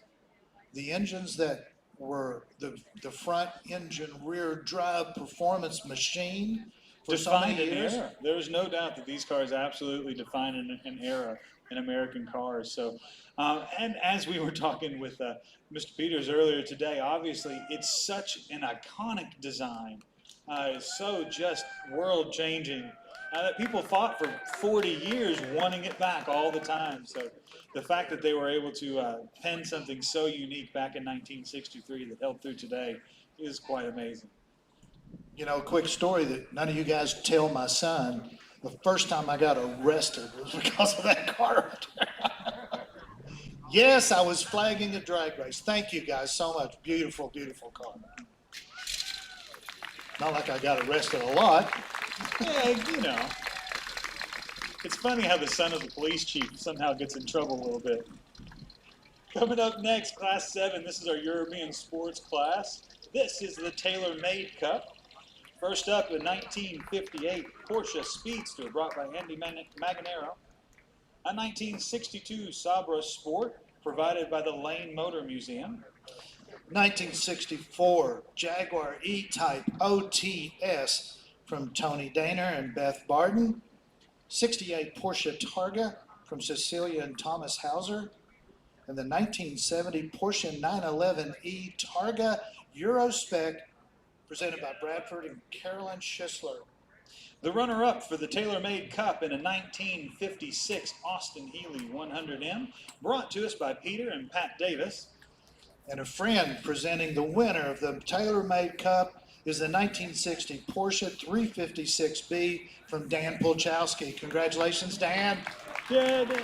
the engines that were the front engine rear drive performance machine for so many years. Era. There's no doubt that these cars absolutely define an era in American cars. So, and as we were talking with Mr. Peters earlier today, obviously it's such an iconic design. It's so just world-changing that people fought for 40 years wanting it back all the time. So the fact that they were able to pen something so unique back in 1963 that held through today is quite amazing. You know, a quick story that none of you guys tell my son. The first time I got arrested was because of that car. Yes, I was flagging a drag race. Thank you guys so much. Beautiful, beautiful car. Not like I got arrested a lot. Yeah, you know. It's funny how the son of the police chief somehow gets in trouble a little bit. Coming up next, Class 7. This is our European sports class. This is the Tailor-Made Cup. First up, a 1958 Porsche Speedster brought by Andy Maganero. A 1962 Sabra Sport provided by the Lane Motor Museum. 1964 Jaguar E-Type OTS from Tony Daner and Beth Barden. 68 Porsche Targa from Cecilia and Thomas Hauser. And the 1970 Porsche 911E Targa Eurospec presented by Bradford and Carolyn Schisler. The runner-up for the Tailor-Made Cup in a 1956 Austin Healey 100M, brought to us by Peter and Pat Davis. And a friend presenting the winner of the Tailor-Made Cup is the 1960 Porsche 356B from Dan Polchowski. Congratulations, Dan. Yeah, Dan.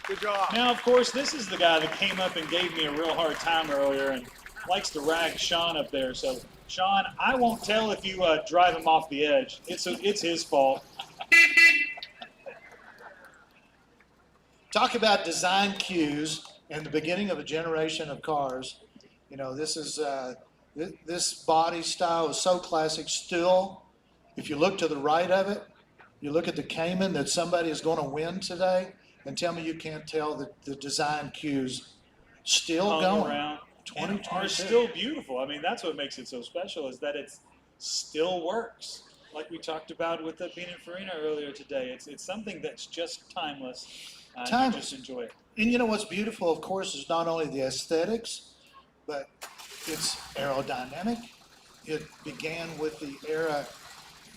Good job. Now, of course, this is the guy that came up and gave me a real hard time earlier and likes to rag Sean up there. So, Sean, I won't tell if you drive him off the edge. It's his fault. Talk about design cues and the beginning of a generation of cars. You know, this is this body style is so classic. Still, If you look to the right of it, you look at the Cayman that somebody is going to win today, and tell me you can't tell that the design cues still Hung going. around and are 2022. still beautiful. I mean, that's what makes it so special, is that it's still works. Like we talked about with the Pininfarina earlier today, it's something that's just timeless. You Timeless. just enjoy it. And you know what's beautiful, of course, is not only the aesthetics, but it's aerodynamic. It began with the era,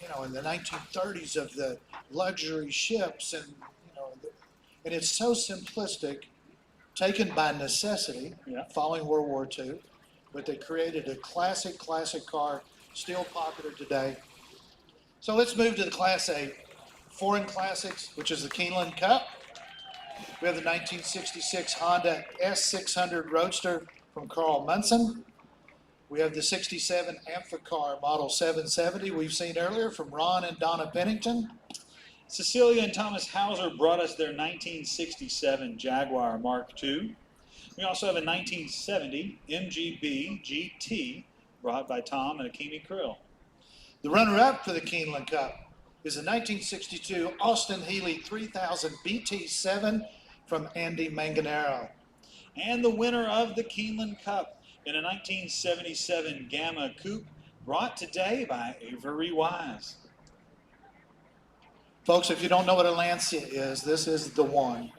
you know, in the 1930s of the luxury ships, and and it's so simplistic, taken by necessity, following World War II, but they created a classic car, still popular today. So let's move to the Class A foreign classics, which is the Keeneland Cup. We have the 1966 Honda S600 Roadster from Carl Munson. We have the 67 Amphicar Model 770 we've seen earlier from Ron and Donna Pennington. Cecilia and Thomas Hauser brought us their 1967 Jaguar Mark II. We also have a 1970 MGB GT brought by Tom and Akimi Krill. The runner-up for the Keeneland Cup is the 1962 Austin Healey 3000 BT7 from Andy Manganaro. And the winner of the Keeneland Cup in a 1977 Gamma Coupe brought today by Avery Wise. Folks, if you don't know what a Lancia is, this is the one.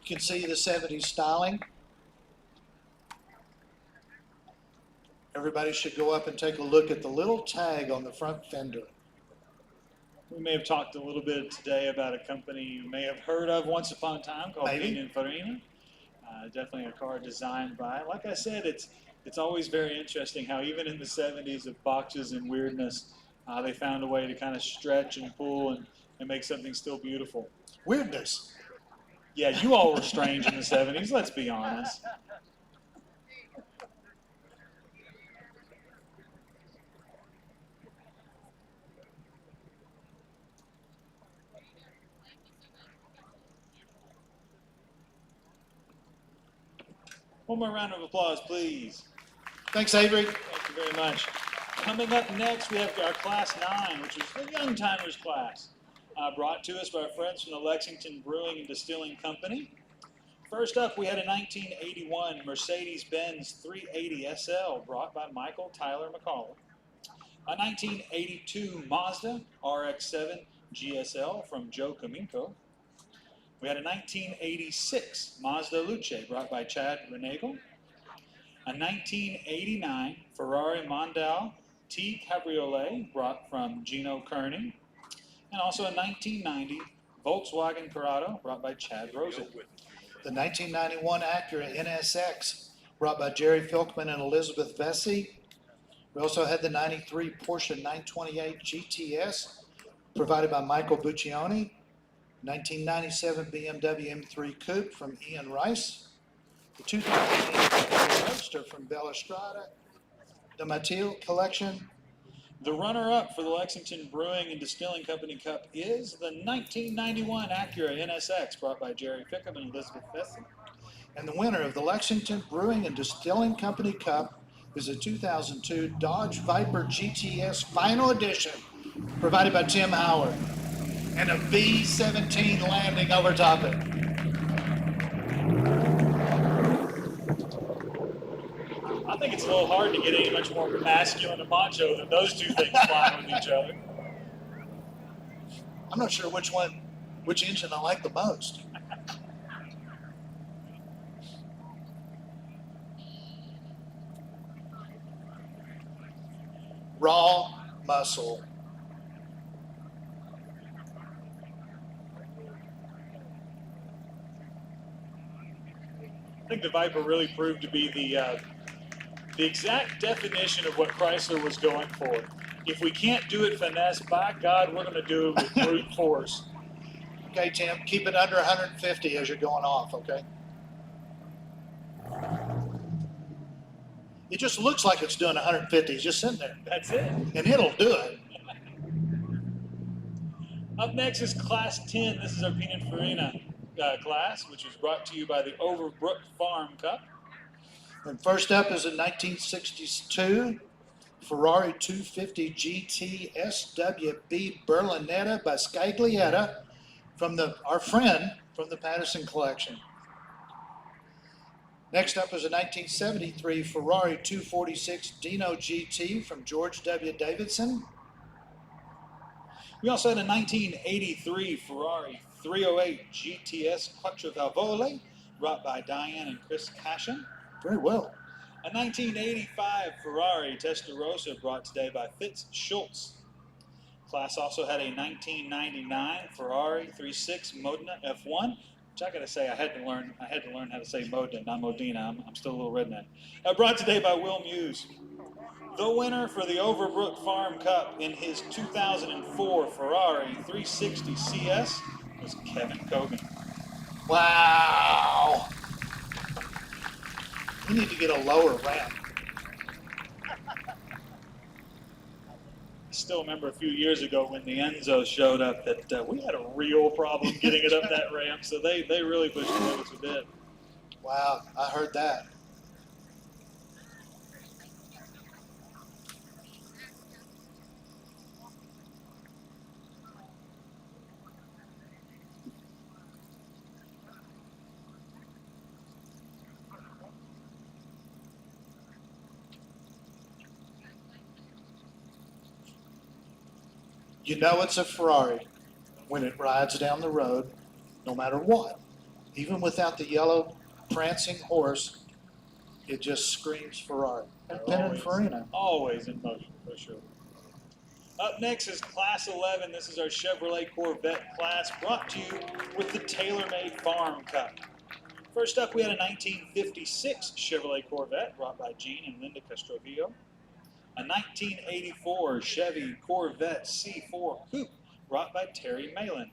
You can see the 70s styling. Everybody should go up and take a look at the little tag on the front fender. We may have talked a little bit today about a company you may have heard of once upon a time called Pininfarina. Definitely a car designed by, like I said, it's always very interesting how even in the 70s of boxes and weirdness, they found a way to kind of stretch and pull and make something still beautiful. Weirdness. Yeah, you all were strange in the 70s, let's be honest. One more round of applause, please. Thanks, Avery. Thank you very much. Coming up next, we have our Class 9, which is the Young Timers class, brought to us by our friends from the Lexington Brewing and Distilling Company. First up, we had a 1981 Mercedes-Benz 380 SL brought by Michael Tyler McCall. A 1982 Mazda RX-7 GSL from Joe Kaminko. We had a 1986 Mazda Luce brought by Chad Renagle. A 1989 Ferrari Mondeo T Cabriolet brought from Gino Kearney. And also a 1990 Volkswagen Corrado brought by Chad Rosen. The 1991 Acura NSX brought by Jerry Filkman and Elizabeth Vesey. We also had the 93 Porsche 928 GTS provided by Michael Buccioni. 1997 BMW M3 Coupe from Ian Rice. The 2008 Roadster from Bella Strada. The Matil Collection. The runner-up for the Lexington Brewing and Distilling Company Cup is the 1991 Acura NSX brought by Jerry Fickham and Elizabeth Vesey. And the winner of the Lexington Brewing and Distilling Company Cup is a 2002 Dodge Viper GTS Final Edition provided by Tim Howard. And a V-17 landing over top it. I think it's a little hard to get any much more masculine and macho than those two things flying with each other. I'm not sure which engine I like the most. Raw muscle. I think the Viper really proved to be the exact definition of what Chrysler was going for. If we can't do it finesse, by God, we're going to do it with brute force. Okay, Tim, keep it under 150 as you're going off, okay? It just looks like it's doing 150. It's just sitting there. That's it. And it'll do it. Up next is Class 10. This is our Pininfarina. class, which was brought to you by the Overbrook Farm Cup. And first up is a 1962 Ferrari 250 GT SWB Berlinetta by Scaglietta from our friend from the Patterson collection. Next up is a 1973 Ferrari 246 Dino GT from George W. Davidson. We also had a 1983 Ferrari 308 GTS Quattrovalvole brought by Diane and Chris Cashin. Very well. A 1985 Ferrari Testarossa brought today by Fitz Schultz. Class also had a 1999 Ferrari 36 Modena F1, which I gotta say I had to learn how to say Modena, not Modena. I'm still a little redneck. Brought today by Will Muse. The winner for the Overbrook Farm Cup in his 2004 Ferrari 360 CS was Kevin Cogan. Wow. We need to get a lower ramp. I still remember a few years ago when the Enzo showed up that we had a real problem getting it up that ramp, so they really pushed the limits a bit. Wow, I heard that. You know it's a Ferrari when it rides down the road, no matter what. Even without the yellow prancing horse, it just screams Ferrari. And Pininfarina. Always in motion, for sure. Up next is Class 11. This is our Chevrolet Corvette class, brought to you with the TaylorMade Farm Cup. First up, we had a 1956 Chevrolet Corvette brought by Gene and Linda Castrovillo. A 1984 Chevy Corvette C4 Coupe brought by Terry Malin.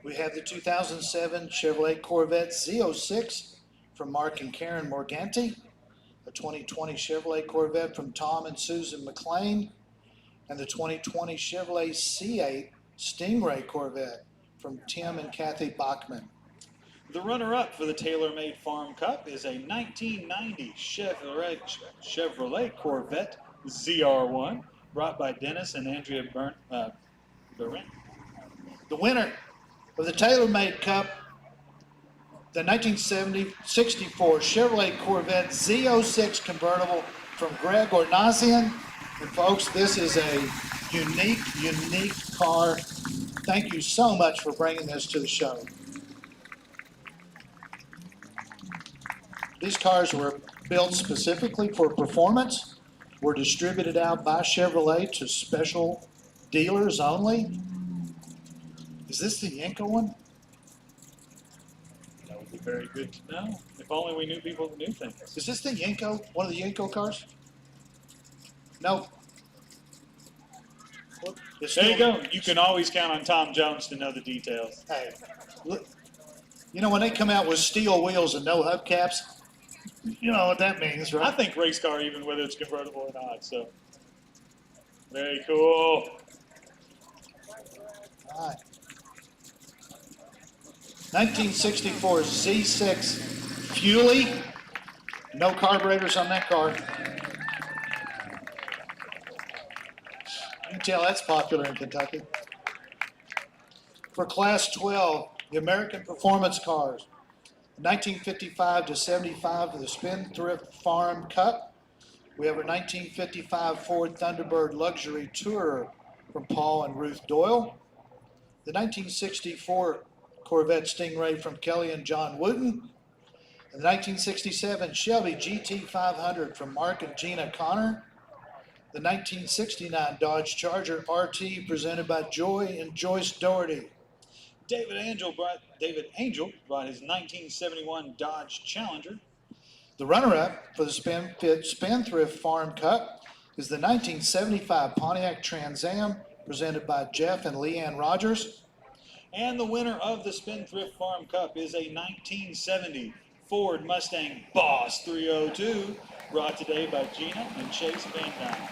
We have the 2007 Chevrolet Corvette Z06 from Mark and Karen Morganti. A 2020 Chevrolet Corvette from Tom and Susan McLean. And the 2020 Chevrolet C8 Stingray Corvette from Tim and Kathy Bachman. The runner-up for the TaylorMade Farm Cup is a 1990 Chevrolet Corvette ZR1 brought by Dennis and Andrea Berent. The winner of the TaylorMade Cup, the 1964 Chevrolet Corvette Z06 convertible from Greg Ornazian. And folks, this is a unique car. Thank you so much for bringing this to the show. These cars were built specifically for performance, were distributed out by Chevrolet to special dealers only. Is this the Yenko one? That would be very good to know. If only we knew people who knew things. Is this the Yenko, one of the Yenko cars? No. There you go. You can always count on Tom Jones to know the details. Hey, look, you know, when they come out with steel wheels and no hubcaps, you know what that means, right? I think race car, even whether it's convertible or not. So, very cool. All right. 1964 Z6 Fuelie. No carburetors on that car. You can tell that's popular in Kentucky. For Class 12, the American Performance Cars. 1955 to 75 of the Spendthrift Farm Cup. We have a 1955 Ford Thunderbird Luxury Tourer from Paul and Ruth Doyle. The 1964 Corvette Stingray from Kelly and John Wooten. And the 1967 Chevy GT500 from Mark and Gina Connor. The 1969 Dodge Charger RT presented by Joy and Joyce Doherty. David Angel brought his 1971 Dodge Challenger. The runner-up for the Spendthrift Farm Cup is the 1975 Pontiac Trans Am presented by Jeff and Leanne Rogers. And the winner of the Spendthrift Farm Cup is a 1970 Ford Mustang Boss 302 brought today by Gina and Chase Van Dyne.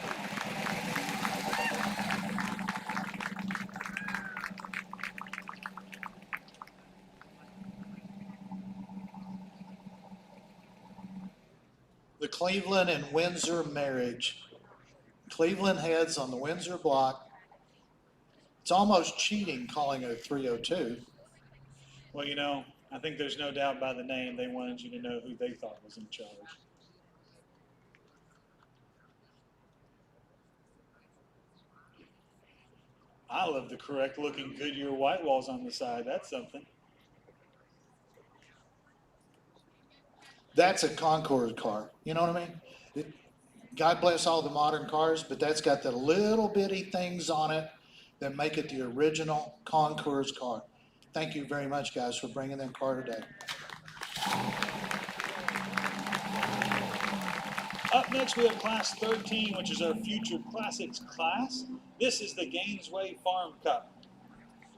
Cleveland and Windsor marriage. Cleveland heads on the Windsor block. It's almost cheating calling it a 302. Well, you know, I think there's no doubt by the name they wanted you to know who they thought was in charge. I love the correct looking Goodyear white walls on the side. That's something. That's a Concord car. You know what I mean? God bless all the modern cars, but that's got the little bitty things on it that make it the original Concours car. Thank you very much, guys, for bringing that car today. Up next, we have Class 13, which is our Future Classics class. This is the Gainesway Farm Cup.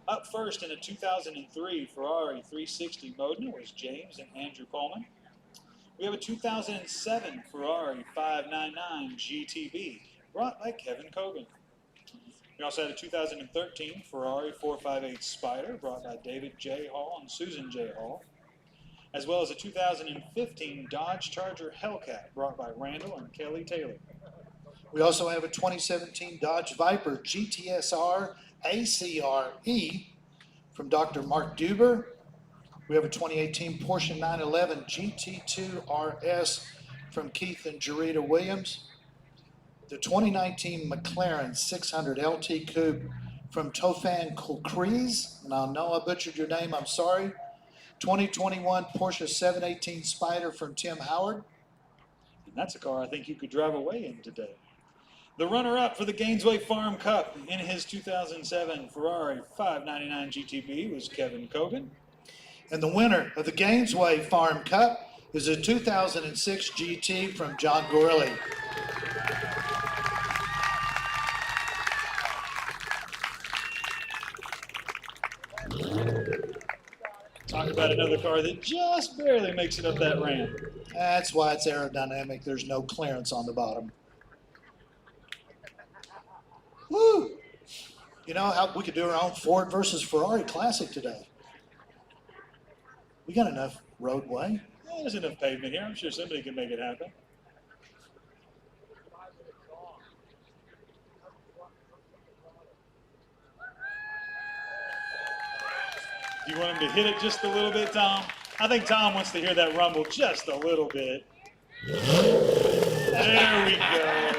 Up first in a 2003 Ferrari 360 Modena was James and Andrew Coleman. We have a 2007 Ferrari 599 GTB brought by Kevin Cogan. We also had a 2013 Ferrari 458 Spider brought by David J. Hall and Susan J. Hall, as well as a 2015 Dodge Charger Hellcat brought by Randall and Kelly Taylor. We also have a 2017 Dodge Viper GTSR ACRE from Dr. Mark Duber. We have a 2018 Porsche 911 GT2 RS from Keith and Jarita Williams. The 2019 McLaren 600 LT Coupe from Tofan Colcrees, and I know I butchered your name, I'm sorry. 2021 Porsche 718 Spider from Tim Howard. And that's a car I think you could drive away in today. The runner-up for the Gainesway Farm Cup in his 2007 Ferrari 599 GTB was Kevin Cogan. And the winner of the Gainesway Farm Cup is a 2006 GT from John Gorley. Talk about another car that just barely makes it up that ramp. That's why it's aerodynamic. There's no clearance on the bottom. Woo! You know how we could do our own Ford versus Ferrari Classic today. We got enough roadway. Yeah, there's enough pavement here. I'm sure somebody can make it happen. Do you want him to hit it just a little bit, Tom? I think Tom wants to hear that rumble just a little bit. There we go.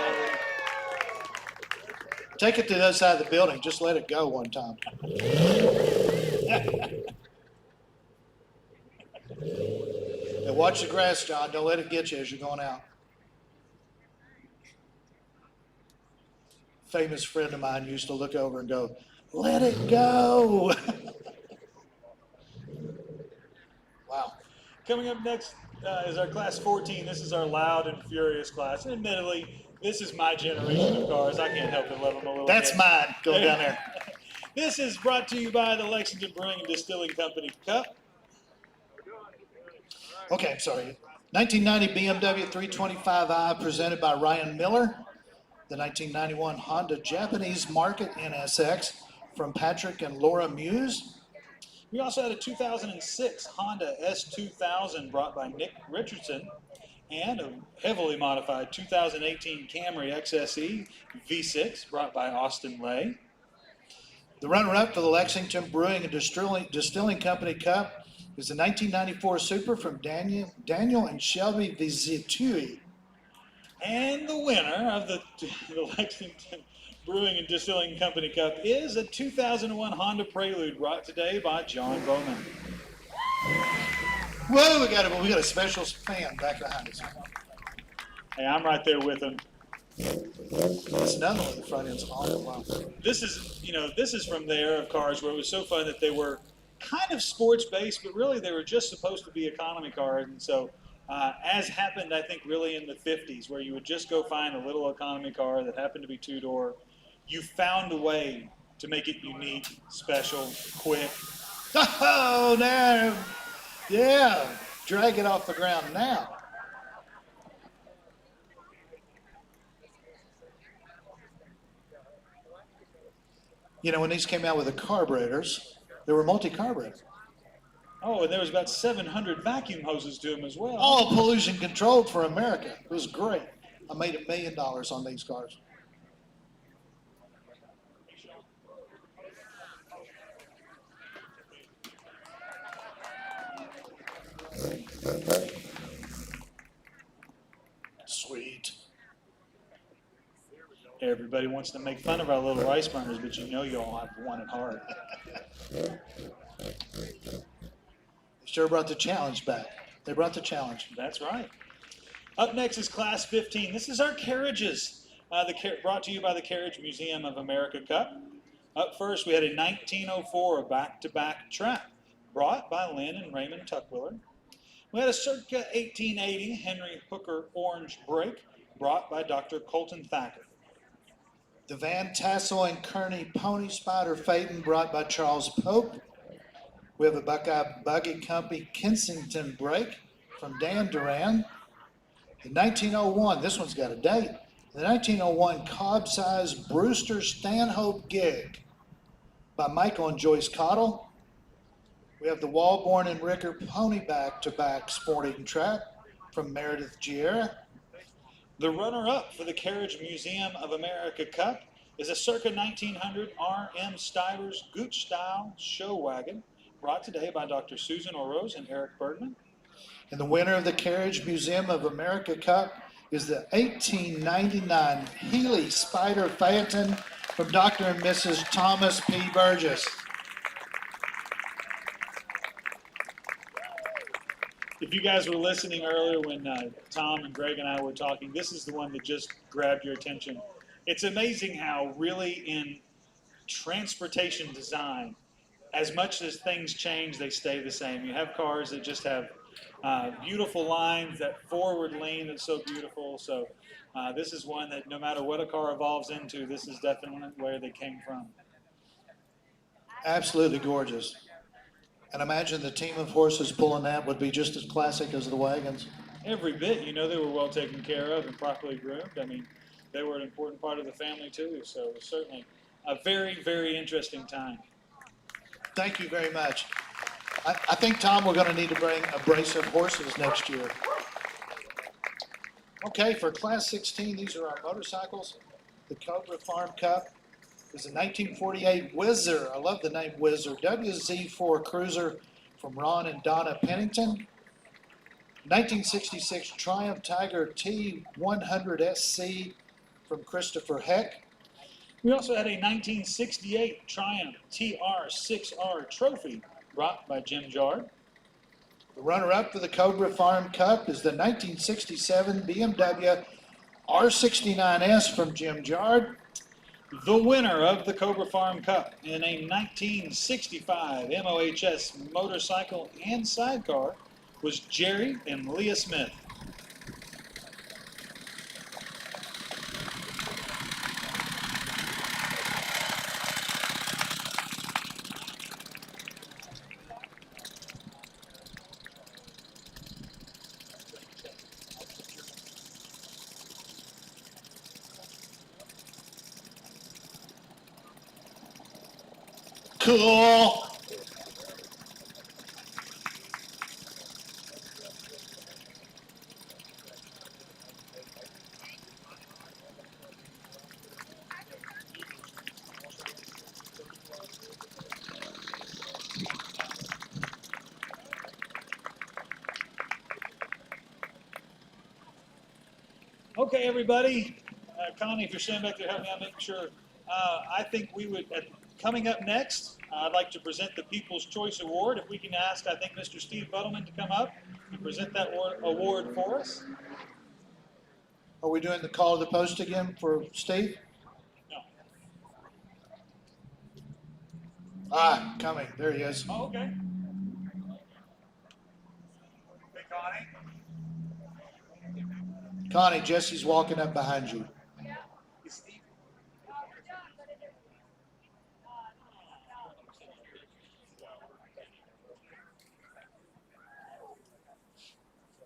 Take it to the other side of the building. Just let it go one time. And watch the grass, John. Don't let it get you as you're going out. Famous friend of mine used to look over and go, "Let it go." Wow. Coming up next is our Class 14. This is our loud and furious class. And admittedly, this is my generation of cars. I can't help but love them a little That's bit. mine. Go down there. This is brought to you by the Lexington Brewing and Distilling Company Cup. Okay, I'm sorry. 1990 BMW 325i presented by Ryan Miller. The 1991 Honda Japanese Market NSX from Patrick and Laura Muse. We also had a 2006 Honda S2000 brought by Nick Richardson and a heavily modified 2018 Camry XSE V6 brought by Austin Lay. The runner-up for the Lexington Brewing and Distilling Company Cup is the 1994 Super from Daniel and Shelby Vizitui. And the winner of the Lexington Brewing and Distilling Company Cup is a 2001 Honda Prelude brought today by John Bowman. Whoa, we got a special fan back behind us. Hey, I'm right there with him. That's another one. The front end's awful. Wow. This is from the era of cars where it was so fun that they were kind of sports based, but really they were just supposed to be economy cars. And so, as happened, I think, really in the 50s, where you would just go find a little economy car that happened to be two-door, you found a way to make it unique, special, quick. Oh, no. Yeah. Drag it off the ground now. You know, when these came out with the carburetors, they were multi-carburetor. Oh, and there was about 700 vacuum hoses to them as well. All pollution controlled for America. It was great. I made $1 million on these cars. Sweet. Everybody wants to make fun of our little rice burners, but you know you all have one at heart. They sure brought the challenge back. They brought the challenge. That's right. Up next is Class 15. This is our carriages, brought to you by the Carriage Museum of America Cup. Up first, we had a 1904 back-to-back trap, brought by Lynn and Raymond Tuckwiller. We had a circa 1880 Henry Hooker Orange brake, brought by Dr. Colton Thacker. The Van Tassel and Kearney Pony Spider Phaeton, brought by Charles Pope. We have a Buckeye Buggy Company Kensington brake from Dan Duran. The 1901, this one's got a date. The 1901 Cobb-size Brewster Stanhope Gig by Michael and Joyce Cottle. We have the Walborn and Ricker Pony back-to-back sporting trap from Meredith Giera. The runner-up for the Carriage Museum of America Cup is a circa 1900 R.M. Stivers Gooch Style show wagon, brought today by Dr. Susan Oroz and Eric Bergman. And the winner of the Carriage Museum of America Cup is the 1899 Healy Spider Phaeton from Dr. and Mrs. Thomas P. Burgess. If you guys were listening earlier when Tom and Greg and I were talking, this is the one that just grabbed your attention. It's amazing how really in transportation design, as much as things change, they stay the same. You have cars that just have beautiful lines, that forward lane that's so beautiful. So this is one that no matter what a car evolves into, this is definitely where they came from. Absolutely gorgeous. And imagine the team of horses pulling that would be just as classic as the wagons. Every bit, you know, they were well taken care of and properly groomed. I mean, they were an important part of the family too. So it was certainly a very, very interesting time. Thank you very much. I think, Tom, we're going to need to bring a brace of horses next year. Okay, for Class 16, these are our motorcycles. The Cobra Farm Cup is a 1948 Whizzer. I love the name Whizzer. WZ4 Cruiser from Ron and Donna Pennington. 1966 Triumph Tiger T100 SC from Christopher Heck. We also had a 1968 Triumph TR6R Trophy brought by Jim Jard. The runner-up for the Cobra Farm Cup is the 1967 BMW R69S from Jim Jard. The winner of the Cobra Farm Cup in a 1965 MOHS motorcycle and sidecar was Jerry and Leah Smith. Cool. Okay, everybody. Connie, if you're standing back there, help me out, make sure. I think we would, coming up next, I'd like to present the People's Choice Award. If we can ask, I think, Mr. Steve Buttleman to come up and present that award for us. Are we doing the call of the post again for Steve? No. Ah, coming. There he is. Oh, okay. Hey, Connie. Connie, Jesse's walking up behind you.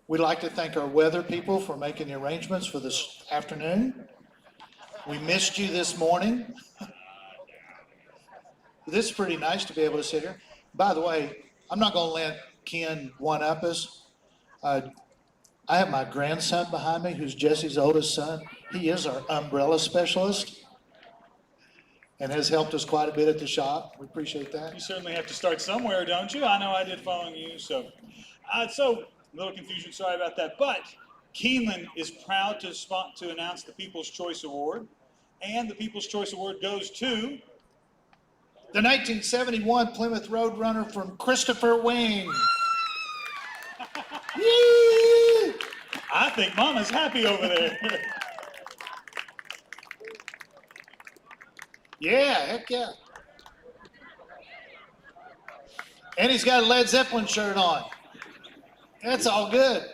We'd like to thank our weather people for making the arrangements for this afternoon. We missed you this morning. This is pretty nice to be able to sit here. By the way, I'm not going to let Ken one-up us. I have my grandson behind me, who's Jesse's oldest son. He is our umbrella specialist and has helped us quite a bit at the shop. We appreciate that. You certainly have to start somewhere, don't you? I know I did following you. So a little confusion. Sorry about that. But Keeneland is proud to announce the People's Choice Award. And the People's Choice Award goes to the 1971 Plymouth Roadrunner from Christopher Wing. I think Mama's happy over there. Yeah, heck yeah. And he's got a Led Zeppelin shirt on. That's all good.